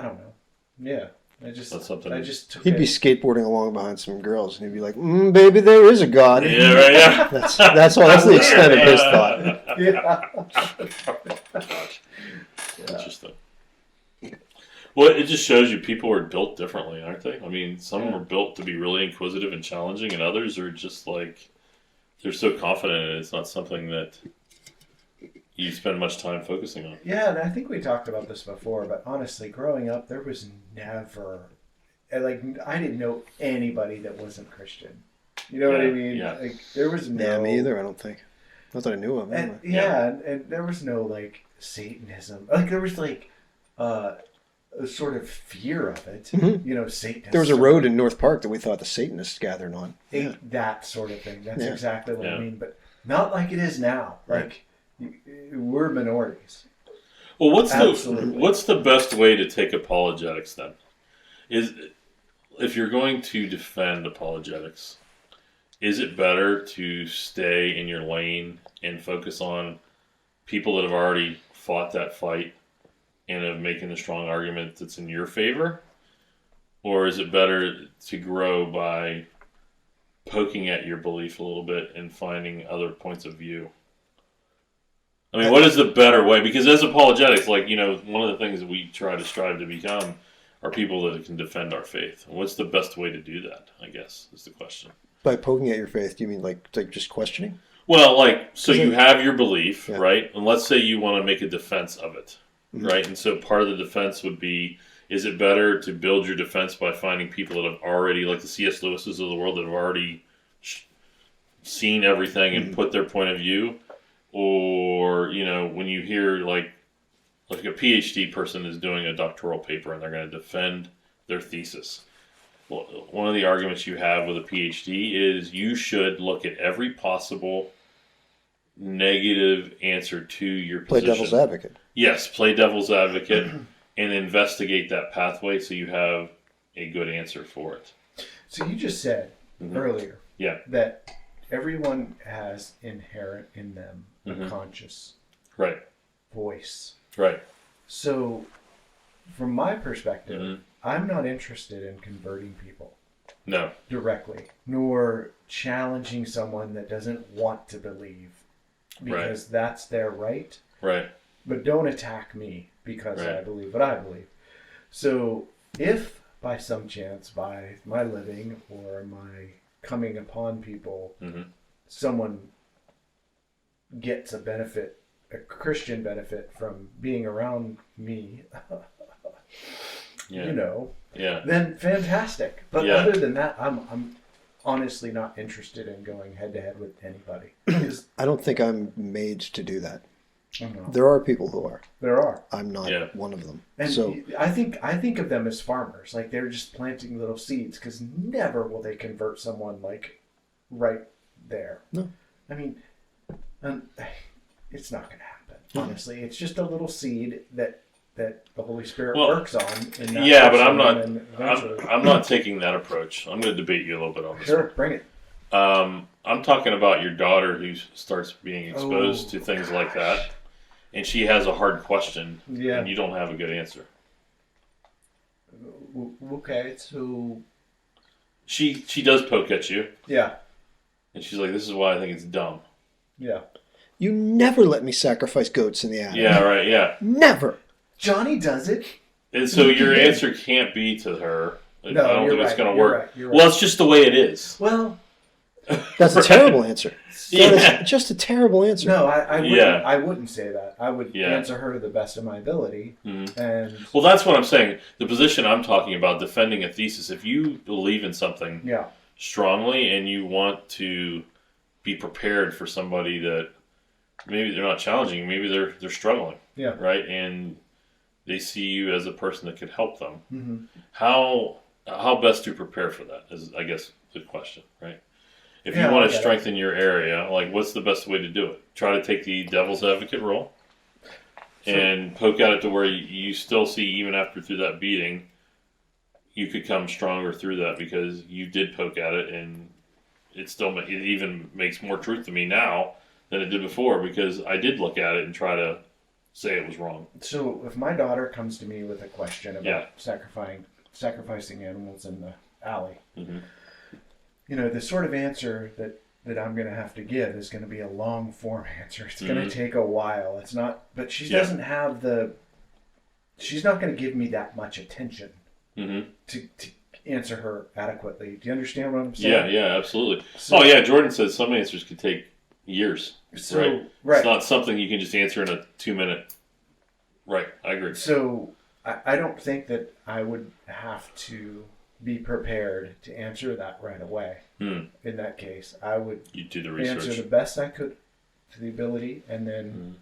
don't know. Yeah. He'd be skateboarding along behind some girls, and he'd be like, "Baby, there is a God." Yeah, right. Yeah. That's the extent of his thought. Yeah. Interesting. Well, it just shows you people are built differently, aren't they? I mean, some are built to be really inquisitive and challenging, and others are just like they're so confident in it. It's not something that you spend much time focusing on. Yeah, and I think we talked about this before, but honestly, growing up, there was never, I didn't know anybody that wasn't Christian. You know what I mean? Yeah. There was no... Yeah, me either, I don't think. Not that I knew of. And, and there was no, Satanism. There was, a sort of fear of it. Mm-hmm. Satanism. There was a road in North Park that we thought the Satanists gathered on. That sort of thing. That's exactly what I mean. But not like it is now. Right. We're minorities. Well, what's the best way to take apologetics then? If you're going to defend apologetics, is it better to stay in your lane and focus on people that have already fought that fight and of making the strong argument that's in your favor? Or is it better to grow by poking at your belief a little bit and finding other points of view? I mean, what is the better way? Because as apologetics, one of the things that we try to strive to become are people that can defend our faith. And what's the best way to do that, I guess, is the question. By poking at your faith, do you mean like just questioning? Well, so you have your belief, right? And let's say you want to make a defense of it, right? And so part of the defense would be, is it better to build your defense by finding people that have already, like the C.S. Lewis's of the world, that have already seen everything and put their point of view? Or, when you hear like a PhD person is doing a doctoral paper and they're going to defend their thesis. Well, one of the arguments you have with a PhD is you should look at every possible negative answer to your position. Play devil's advocate. Yes, play devil's advocate and investigate that pathway so you have a good answer for it. So you just said earlier that everyone has inherent in them a conscious voice. Right. So, from my perspective, I'm not interested in converting people. No. Directly. Nor challenging someone that doesn't want to believe. Because that's their right. Right. But don't attack me because I believe what I believe. So, if by some chance, by my living or my coming upon people, someone gets a benefit, a Christian benefit from being around me, then fantastic. But other than that, I'm honestly not interested in going head to head with anybody. I don't think I'm made to do that. There are people who are. There are. I'm not one of them. And so I think of them as farmers. Like they're just planting little seeds because never will they convert someone like right there. No. I mean, it's not going to happen. Honestly, it's just a little seed that the Holy Spirit works on. In that but I'm not taking that approach. I'm going to debate you a little bit on this. Sure, bring it. I'm talking about your daughter who starts being exposed to things like that, and she has a hard question, and you don't have a good answer. Okay, so she does poke at you. Yeah. And she's like, "This is why I think it's dumb." Yeah. You never let me sacrifice goats in the attic. Yeah, right. Yeah. Never. Johnny does it. And so your answer can't be to her. No, I don't think it's going to work. Right. Well, it's just the way it is. Well, that's a terrible answer. That is just a terrible answer. No, I wouldn't say that. I would answer her to the best of my ability. And well, that's what I'm saying. The position I'm talking about, defending a thesis. If you believe in something strongly and you want to be prepared for somebody that maybe they're not challenging, maybe they're struggling, right, and they see you as a person that could help them. How best to prepare for that is, I guess, the question, right? If you want to strengthen your area, like, what's the best way to do it? Try to take the devil's advocate role and poke at it to where you still see, even after through that beating, you could come stronger through that because you did poke at it, and it even makes more truth to me now than it did before because I did look at it and try to say it was wrong. So if my daughter comes to me with a question about sacrificing animals in the alley, the sort of answer that I'm going to have to give is going to be a long form answer. It's going to take a while. It's not, but she doesn't have she's not going to give me that much attention to answer her adequately. Do you understand what I'm saying? Yeah, absolutely. Jordan says some answers could take years. Right. It's not something you can just answer in a 2-minute. Right, I agree. So I don't think that I would have to be prepared to answer that right away. In that case, I would do the research. Answer the best I could to the ability, and then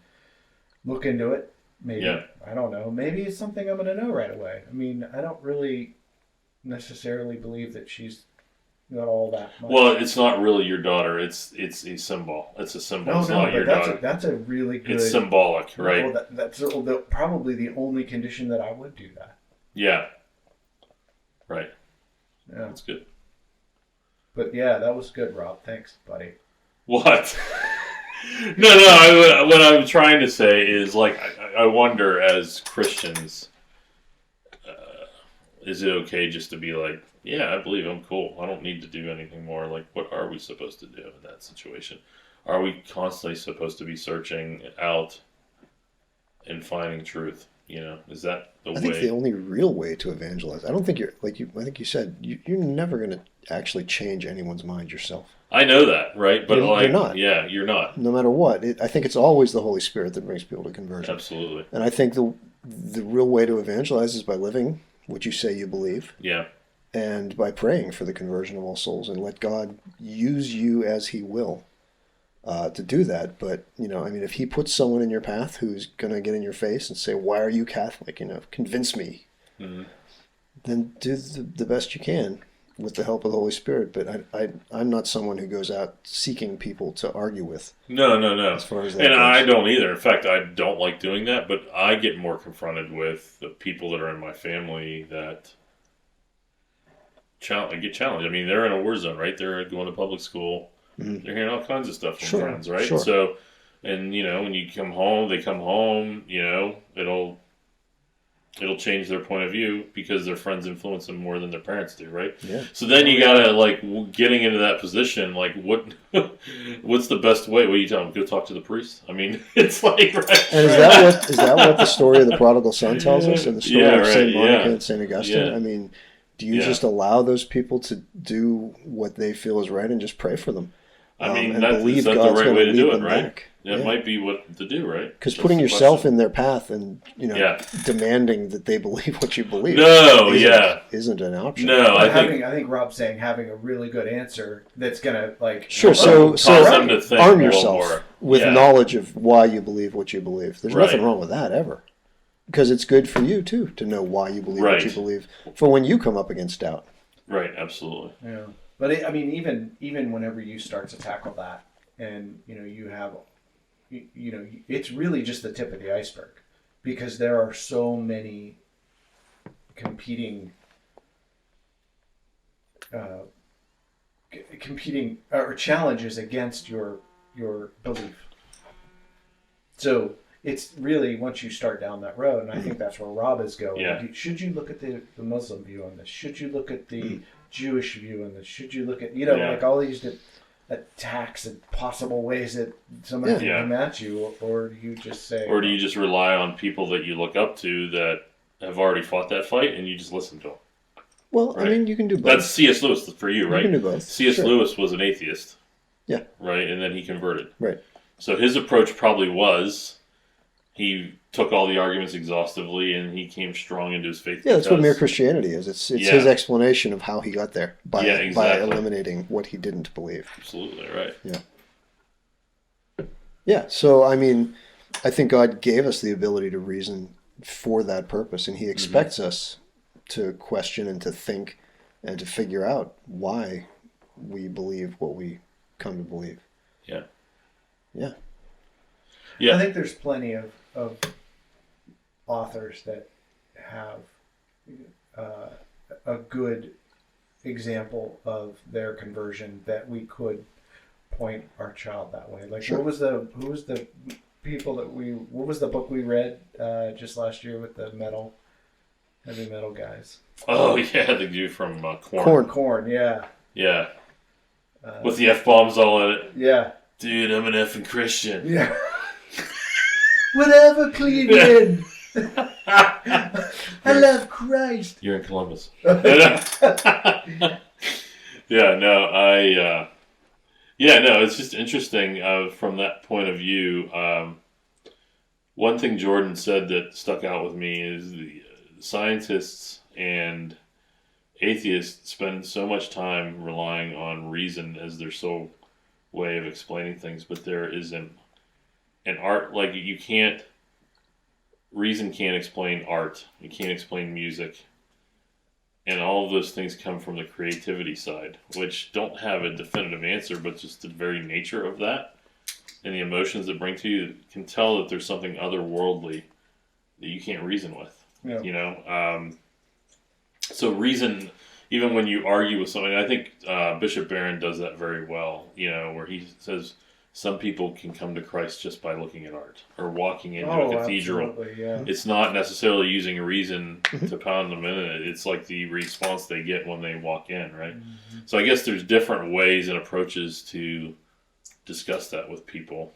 look into it. Maybe I don't know. Maybe it's something I'm going to know right away. I mean, I don't really necessarily believe that she's got all that much. Well, it's not really your daughter. It's a symbol. It's a symbol. It's not your daughter. That's a really good. It's symbolic, right? Well, that's probably the only condition that I would do that. Yeah. Right. Yeah, that's good. But yeah, that was good, Rob. Thanks, buddy. What? No. What I'm trying to say is, like, I wonder, as Christians, is it okay just to be like, yeah, I believe I'm cool. I don't need to do anything more. Like, what are we supposed to do in that situation? Are we constantly supposed to be searching out and finding truth? Is that the way? I think the only real way to evangelize. I don't think I think you said you're never going to actually change anyone's mind yourself. I know that, right? But you're not. Yeah, you're not. No matter what, I think it's always the Holy Spirit that brings people to conversion. Absolutely. And I think the real way to evangelize is by living what you say you believe. Yeah. And by praying for the conversion of all souls, and let God use you as He will to do that. But if He puts someone in your path who's going to get in your face and say, "Why are you Catholic?" Convince me. Then do the best you can with the help of the Holy Spirit. But I'm not someone who goes out seeking people to argue with. No. As far as that goes. I don't either. In fact, I don't like doing that. But I get more confronted with the people that are in my family that get challenged. I mean, they're in a war zone, right? They're going to public school. They're hearing all kinds of stuff from friends, right? Sure. So, and when you come home, it'll change their point of view because their friends influence them more than their parents do, right? Yeah. So then you gotta getting into that position, what's the best way? What do you tell them? Go talk to the priest. I mean, it's like, right? And is that what the story of the prodigal son tells us, and the story of Saint Monica and Saint Augustine? Yeah. I mean, Do you just allow those people to do what they feel is right and just pray for them? I mean, and that's believe the God's right way to lead do it, them right? back. That might be what to do, right? Because putting yourself in their path and demanding that they believe what you believe isn't an option. No, I think Rob's saying having a really good answer that's gonna so them to think arm yourself more. with knowledge of why you believe what you believe. There's nothing wrong with that ever, because it's good for you too to know why you believe what you believe for when you come up against doubt. Right, absolutely. Yeah, but even whenever you start to tackle that, and you have. It's really just the tip of the iceberg, because there are so many competing or challenges against your belief. So it's really, once you start down that road, and I think that's where Rob is going. Yeah. Should you look at the Muslim view on this? Should you look at the Jewish view on this? Should you look at like all these attacks and possible ways that somebody can come at you, or do you just say, or do you just rely on people that you look up to that have already fought that fight and you just listen to them? Well, right? I mean, you can do both. That's C.S. Lewis for you, right? You can do both. C.S. Lewis was an atheist. Yeah. Right, and then he converted. Right. So his approach probably was he took all the arguments exhaustively and he came strong into his faith. Yeah, that's what mere Christianity is. It's his explanation of how he got there by eliminating what he didn't believe. Absolutely, right. Yeah. Yeah, so I mean, I think God gave us the ability to reason for that purpose, and he expects us to question and to think and to figure out why we believe what we come to believe. Yeah. Yeah. Yeah. I think there's plenty of authors that have a good example of their conversion that we could point our child that way. Like, what was the book we read just last year with the heavy metal guys? Oh yeah, the dude from Korn. Korn, yeah. Yeah. With the F-bombs all in it. Yeah. Dude, I'm an effing Christian. Yeah. Whatever, Cleveland. I love Christ. You're in Columbus. It's just interesting from that point of view. One thing Jordan said that stuck out with me is the scientists and atheists spend so much time relying on reason as their sole way of explaining things, but there isn't an art, like reason can't explain art, you can't explain music, and all of those things come from the creativity side, which don't have a definitive answer, but just the very nature of that and the emotions that bring to you can tell that there's something otherworldly that you can't reason with. Yeah. So reason, even when you argue with something, I think Bishop Barron does that very well, where he says some people can come to Christ just by looking at art or walking into a cathedral. Yeah. It's not necessarily using reason to pound them in it. It's like the response they get when they walk in, right? Mm-hmm. So I guess there's different ways and approaches to discuss that with people,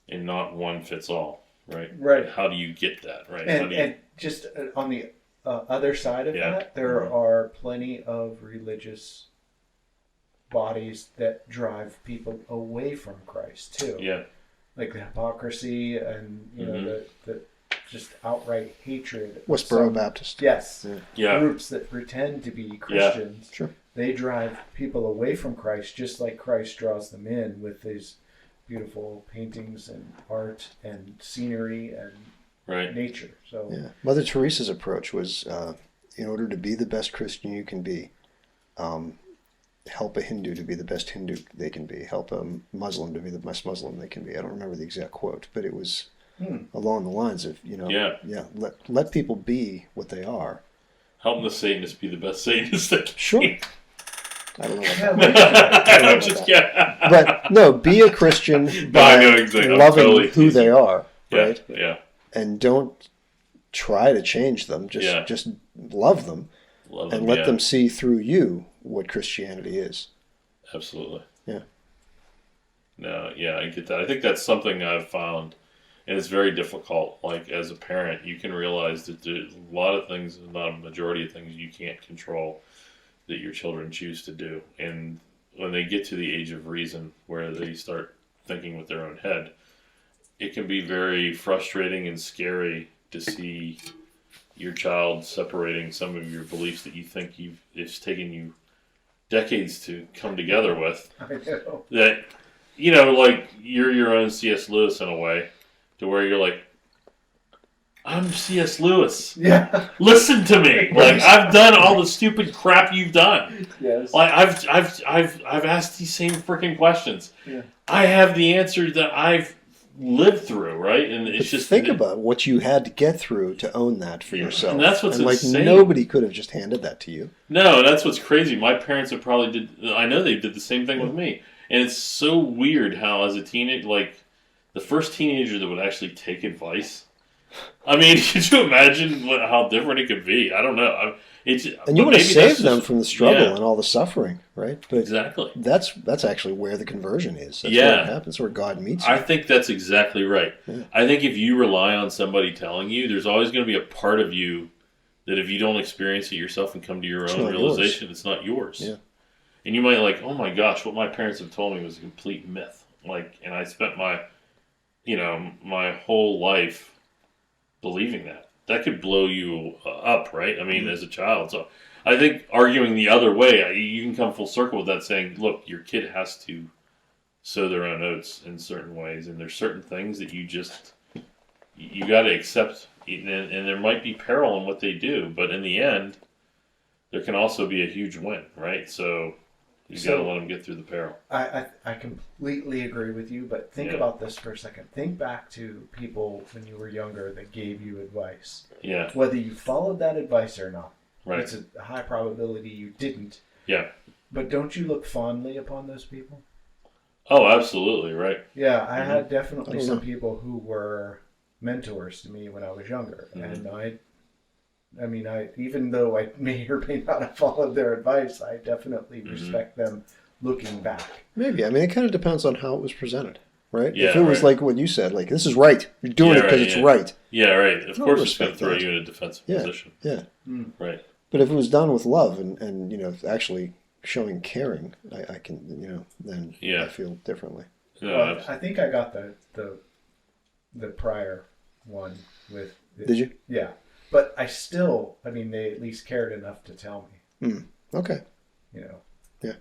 and not one fits all, right? Right. But how do you get that, right? And just on the other side of that, there are plenty of religious bodies that drive people away from Christ too. Yeah. Like the hypocrisy and the just outright hatred. Westboro Baptist. Yes. Yeah. Groups that pretend to be Christians. Yeah. Sure. They drive people away from Christ just like Christ draws them in with these beautiful paintings and art and scenery and nature. So Mother Teresa's approach was, in order to be the best Christian you can be, help a Hindu to be the best Hindu they can be. Help a Muslim to be the best Muslim they can be. I don't remember the exact quote, but it was along the lines of, let people be what they are. Help the Satanists be the best Satanists they can be. Sure. I don't know what that. But no, be a Christian by loving who they are, right? Yeah. And don't try to change them. Just love them. And let them see through you what Christianity is. Absolutely. Yeah. No, I get that. I think that's something I've found And it's very difficult. Like, as a parent, you can realize that there's a lot of things, not a majority of things, you can't control that your children choose to do. And when they get to the age of reason, where they start thinking with their own head, it can be very frustrating and scary to see your child separating some of your beliefs that you think it's taken you decades to come together with. I know. That, you know, like, you're your own C.S. Lewis in a way, to where you're like, I'm C.S. Lewis. Yeah. Listen to me. Like, I've done all the stupid crap you've done. Yes. Like, I've asked these same freaking questions. Yeah. I have the answer that I've lived through, right? And it's just think about what you had to get through to own that for yourself. And that's what's like insane. Nobody could have just handed that to you. No, that's what's crazy. My parents have probably did. I know they did the same thing with me, and it's so weird how, as a teenager, like the first teenager that would actually take advice. I mean, could you imagine how different it could be? I don't know. And you would have saved them from the struggle and all the suffering, right? But exactly. That's actually where the conversion is. That's where it happens, where God meets you. I think that's exactly right. Yeah. I think if you rely on somebody telling you, there's always going to be a part of you that if you don't experience it yourself and come to your own realization, it's not yours. Yeah. And you might like, oh my gosh, what my parents have told me was a complete myth. Like, and I spent my whole life believing that. That could blow you up, right? I mean, as a child. So I think arguing the other way, you can come full circle with that, saying, look, your kid has to sow their own oats in certain ways, and there's certain things that you got to accept, and there might be peril in what they do, but in the end, there can also be a huge win, right? So you got to let them get through the peril. I completely agree with you, but think about this for a second. Think back to people when you were younger that gave you advice. Yeah. Whether you followed that advice or not. Right. It's a high probability you didn't. Yeah. But don't you look fondly upon those people? Oh, absolutely, right. Yeah, I had definitely some people who were mentors to me when I was younger. And I mean, even though I may or may not have followed their advice, I definitely respect them looking back. Maybe. I mean, it kind of depends on how it was presented, right? Yeah, if it was like what you said, like, this is right. You're doing it because it's right. Yeah, right. Of course it's going to throw you in a defensive position. Yeah. Right. But if it was done with love and you know, actually showing caring, I can, you know, then I feel differently. No, well, I think I got the prior one with... Did you? Yeah. But I still, I mean, they at least cared enough to tell me. Okay. You know. Yeah.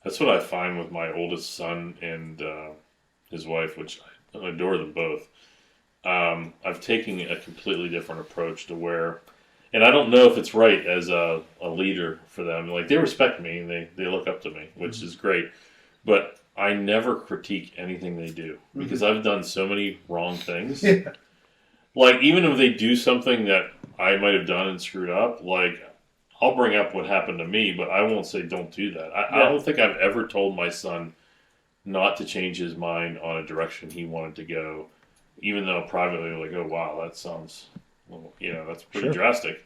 That's what I find with my oldest son and his wife, which I adore them both. I've taken a completely different approach to where, and I don't know if it's right as a leader for them. Like, they respect me and they look up to me, which is great. But I never critique anything they do because I've done so many wrong things. Yeah. Like, even if they do something that I might have done and screwed up, like, I'll bring up what happened to me, but I won't say don't do that. I don't think I've ever told my son not to change his mind on a direction he wanted to go, even though privately, like, oh, wow, that sounds, well, you know, that's pretty drastic.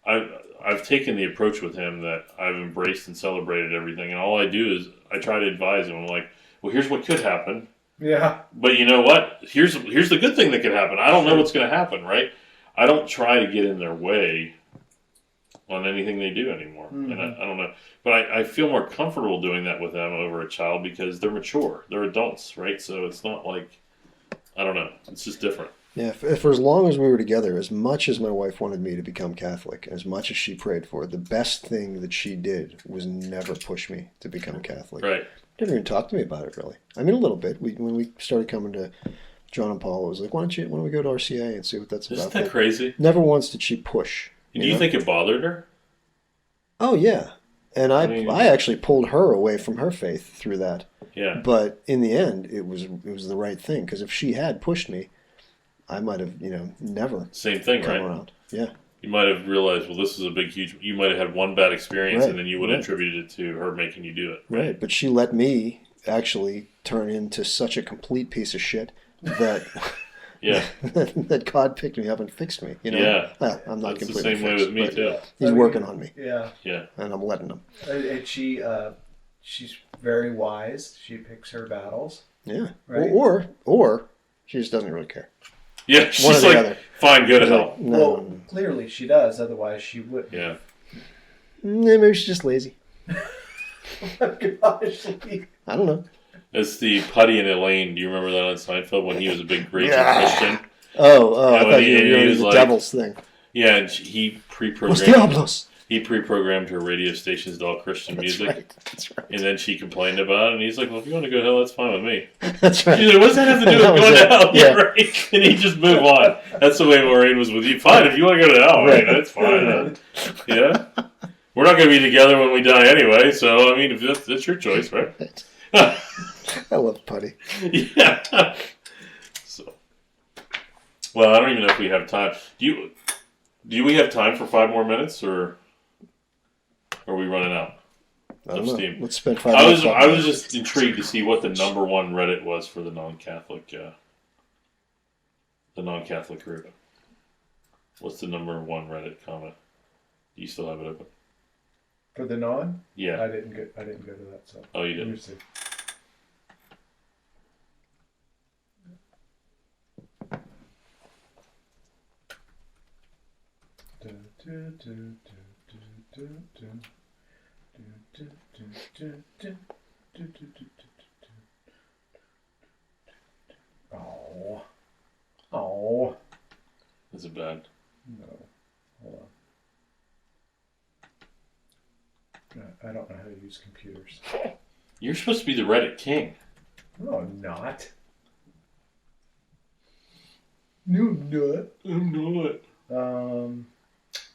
I've taken the approach with him that I've embraced and celebrated everything, and all I do is I try to advise him. I'm like, well, here's what could happen. Yeah. But you know what? Here's the good thing that could happen. I don't know what's going to happen, right? I don't try to get in their way on anything they do anymore. And I don't know. But I feel more comfortable doing that with them over a child because they're mature. They're adults, right? So it's not like, I don't know. It's just different. Yeah, for as long as we were together, as much as my wife wanted me to become Catholic, as much as she prayed for it, the best thing that she did was never push me to become Catholic. Right. Didn't even talk to me about it, really. I mean, a little bit. When we started coming to John and Paul, it was like, why don't we go to RCA and see what that's about? Isn't that crazy? Never once did she push. Do you think it bothered her? Oh, yeah. And I actually pulled her away from her faith through that. Yeah. But in the end, it was the right thing. Because if she had pushed me, I might have, never Same thing, come right? around. Yeah. You might have realized, well, this is a big, huge... You might have had one bad experience, Right, and then you would have attributed it to her making you do it. Right. But she let me actually turn into such a complete piece of shit that... that God picked me up and fixed me. Yeah. I'm not That's completely the same way fixed, with me, too. He's working on me. Yeah. Yeah. And I'm letting him. And she's very wise. She picks her battles. Yeah. Right. Or she just doesn't really care. Yeah, she's like, other. fine, go to hell. No. Well, clearly she does. Otherwise, she wouldn't. Yeah. Maybe she's just lazy. Oh gosh. I don't know. It's the Putty and Elaine. Do you remember that on Seinfeld when he was a big raging Christian? I thought you were doing the like, devil's thing. Yeah, and he Los Diablos. He pre-programmed her radio stations to all Christian music. That's right. And then she complained about it, and he's like, well, if you want to go to hell, that's fine with me. That's right. She's like, what's that have to do with going to hell? Yeah, right. And he just moved on. That's the way Maureen was with you. Fine, if you want to go to hell, right, that's fine. Yeah? We're not going to be together when we die anyway, so, I mean, if that's your choice, right? I love Putty. Yeah. So, well, I don't even know if we have time. Do we have time for 5 more minutes, or are we running out of steam? Let's spend 5 minutes. I was just intrigued to see what the number one Reddit was for the non-Catholic group. What's the number one Reddit comment? Do you still have it open? For the non? Yeah. I didn't go to that. So. Oh, you Let me didn't. see. Oh. Is it bad? No. Hold on. I don't know how to use computers. You're supposed to be the Reddit king. No, I'm not. No, I'm not. I'm not.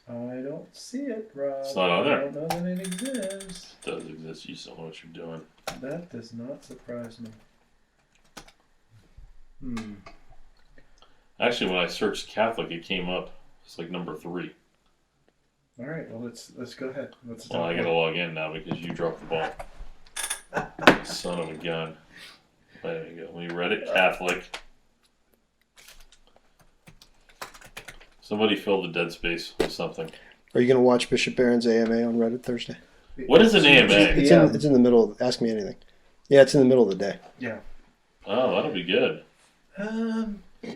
I don't see it, Rob. It's not on there. I don't know that it exists. It does exist. You still know what you're doing. That does not surprise me. Actually, when I searched Catholic, it came up. It's like number 3. All right, well let's go ahead. Well, I gotta log in now because you dropped the ball. Son of a gun. There you go. We read it Catholic. Somebody filled the dead space with something. Are you going to watch Bishop Barron's AMA on Reddit Thursday? What is an AMA? It's in the middle. Ask me anything. Yeah, it's in the middle of the day. Yeah. Oh, that'll be good.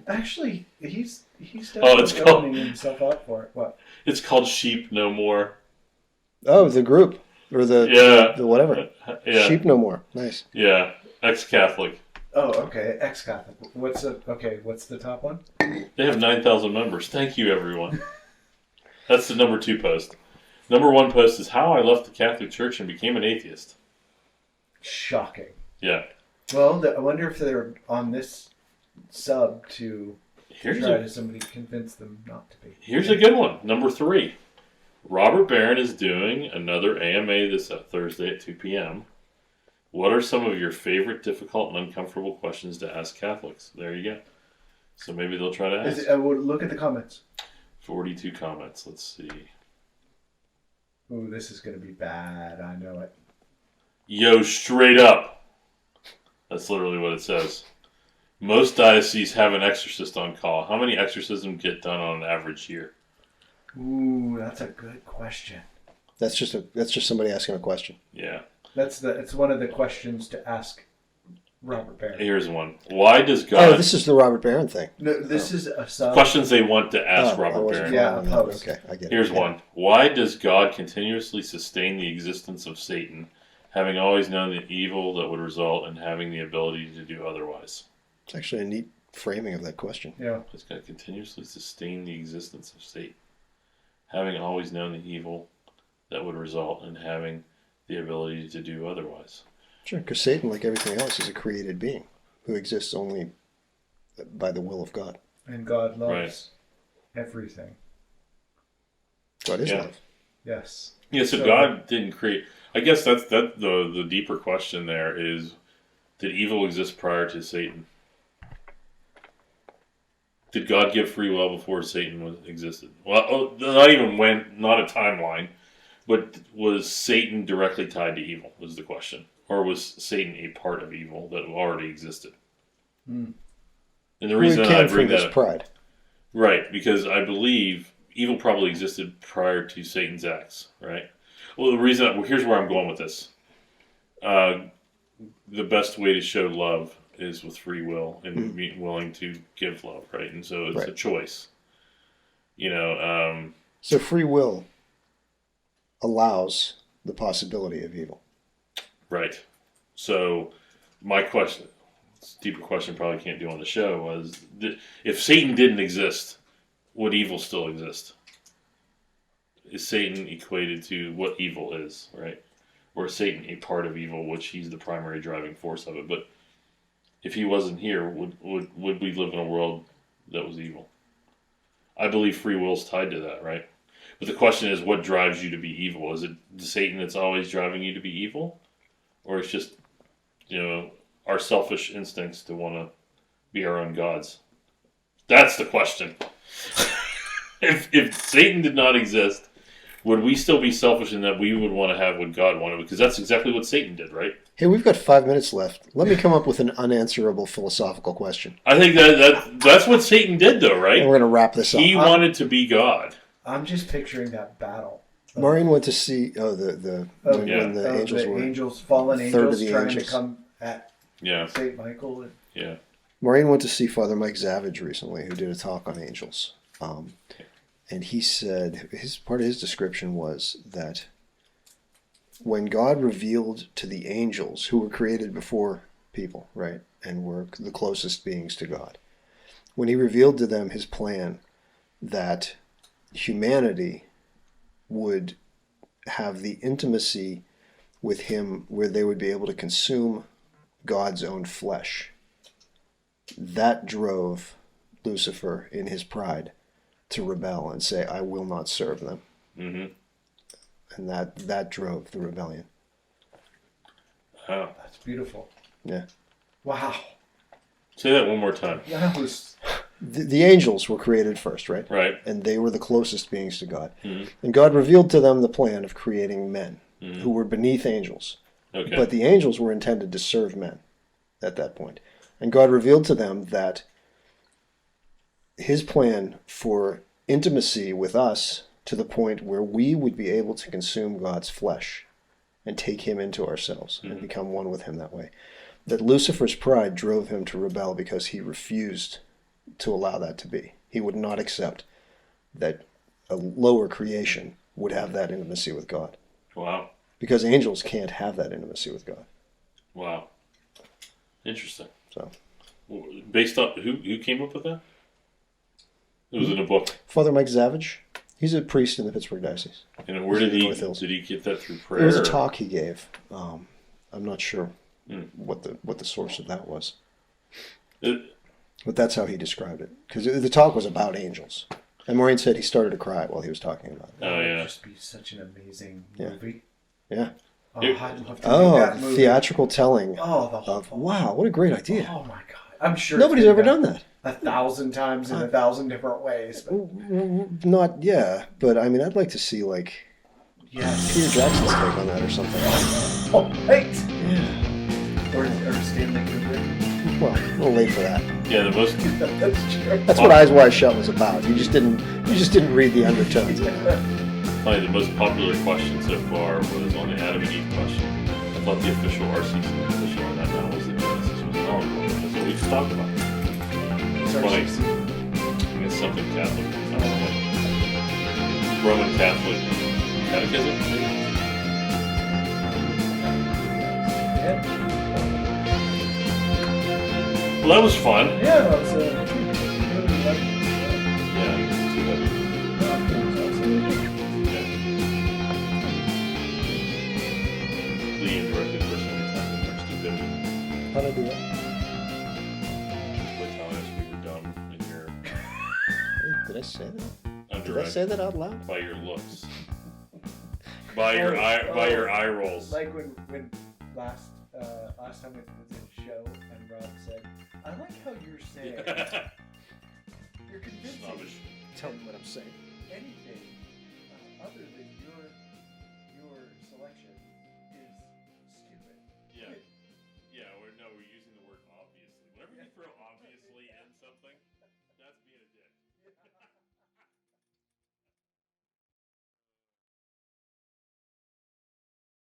Actually, he's it's definitely called- opening himself up for it. What? It's called Sheep No More. Oh, the group or the whatever. Yeah. Sheep No More. Nice. Yeah. Ex-Catholic. Oh, okay. Ex-Catholic. What's the top one? They have 9,000 members. Thank you, everyone. That's the number 2 post. Number 1 post is how I left the Catholic Church and became an atheist. Shocking. Yeah. Well, I wonder if they're on this sub to Here's try to somebody convince them not to be. Here's a good one. Number 3. Robert Barron is doing another AMA this Thursday at 2 p.m. What are some of your favorite difficult and uncomfortable questions to ask Catholics? There you go. So maybe they'll try to ask. Well, look at the comments. 42 comments. Let's see. Ooh, this is going to be bad. I know it. Yo, straight up. That's literally what it says. Most dioceses have an exorcist on call. How many exorcisms get done on an average year? Ooh, that's a good question. That's just somebody asking a question. Yeah. It's one of the questions to ask Robert Barron. Here's one. Why does God... Oh, this is the Robert Barron thing. No, this is a sub. Questions they want to ask Robert Barron. Yeah, post. Okay, I get it. Here's one. Why does God continuously sustain the existence of Satan, having always known the evil that would result in having the ability to do otherwise? It's actually a neat framing of that question. Yeah. Does God continuously sustain the existence of Satan, having always known the evil that would result in having the ability to do otherwise? Sure, because Satan, like everything else, is a created being who exists only by the will of God. And God loves everything. God is love. Yes. Yeah, so God didn't create... I guess that's the deeper question there is, did evil exist prior to Satan? Did God give free will before Satan existed? Well, not a timeline, but was Satan directly tied to evil, was the question. Or was Satan a part of evil that already existed? And the reason I bring that up... pride. Right, because I believe evil probably existed prior to Satan's acts, right? Well, here's where I'm going with this. The best way to show love is with free will and being willing to give love, right? And so it's Right. a choice. So free will allows the possibility of evil. Right. So my question, deeper question, probably can't do on the show, was if Satan didn't exist, would evil still exist? Is Satan equated to what evil is, right? Or is Satan a part of evil, which he's the primary driving force of it? But if he wasn't here, would we live in a world that was evil? I believe free will is tied to that, right? But the question is, what drives you to be evil? Is it Satan that's always driving you to be evil? Or it's just, our selfish instincts to want to be our own gods? That's the question. If Satan did not exist, would we still be selfish in that we would want to have what God wanted? Because that's exactly what Satan did, right? Hey, we've got 5 minutes left. Let me come up with an unanswerable philosophical question. I think that's what Satan did, though, right? And we're going to wrap this up. He wanted to be God. I'm just picturing that battle. Maureen went to see when the angels were fallen angels the trying angels. to come at Yeah. St. Michael. Yeah. Maureen went to see Father Mike Zavage recently, who did a talk on angels. And he said part of his description was that when God revealed to the angels, who were created before people, right, and were the closest beings to God, when he revealed to them his plan that humanity would have the intimacy with him where they would be able to consume God's own flesh, that drove Lucifer in his pride to rebel and say, I will not serve them. Mm-hmm. And that drove the rebellion. Wow. That's beautiful. Yeah. Wow. Say that one more time. That was... The angels were created first, right? Right. And they were the closest beings to God. Mm-hmm. And God revealed to them the plan of creating men Mm-hmm. who were beneath angels. Okay. But the angels were intended to serve men at that point. And God revealed to them that his plan for intimacy with us to the point where we would be able to consume God's flesh and take him into ourselves and become one with him that way. That Lucifer's pride drove him to rebel because he refused to allow that to be. He would not accept that a lower creation would have that intimacy with God. Wow. Because angels can't have that intimacy with God. Wow. Interesting. So, based on who came up with that? It was in a book. Father Mike Zavage, he's a priest in the Pittsburgh Diocese. And where did he get that through prayer? It was a talk he gave. I'm not sure what the source of that was. But that's how he described it. Because the talk was about angels. And Maureen said he started to cry while he was talking about it. Oh, yeah. It would just be such an amazing movie. Yeah. Oh, I'd love to do that movie. Theatrical telling of, wow, what a great idea. Oh my God. I'm sure Nobody's ever done that. 1,000 times in 1,000 different ways. But But I mean, I'd like to see Peter Jackson's take on that or something. Oh, right. Yeah. Or Stanley Kubrick. Well, a little late for that. Yeah, the most. That's true. That's what Eyes Wide Shut was about. You just didn't read the undertones. Probably the most popular question so far was on the Adam and Eve question. I thought the official RCC position on that now was that Genesis was null. That's what we just talked about. It's funny. I think it's something Catholic. I don't know what. Roman Catholic catechism, maybe? Well, that was fun. Yeah, that's Yeah, it's too heavy. Lee indirectly personally attacked our stupidity. How did I do that? By telling us we were dumb and you're Hey, did I say that? Did I underacted say that out loud? by your looks. By your eye rolls. like when last time we was in a show and Rob said, I like how you're saying you're convincing Snobbish. Tell me what I'm saying. anything other than your selection is stupid. Yeah. Yeah, we're using the word obviously. Whenever you throw obviously in something,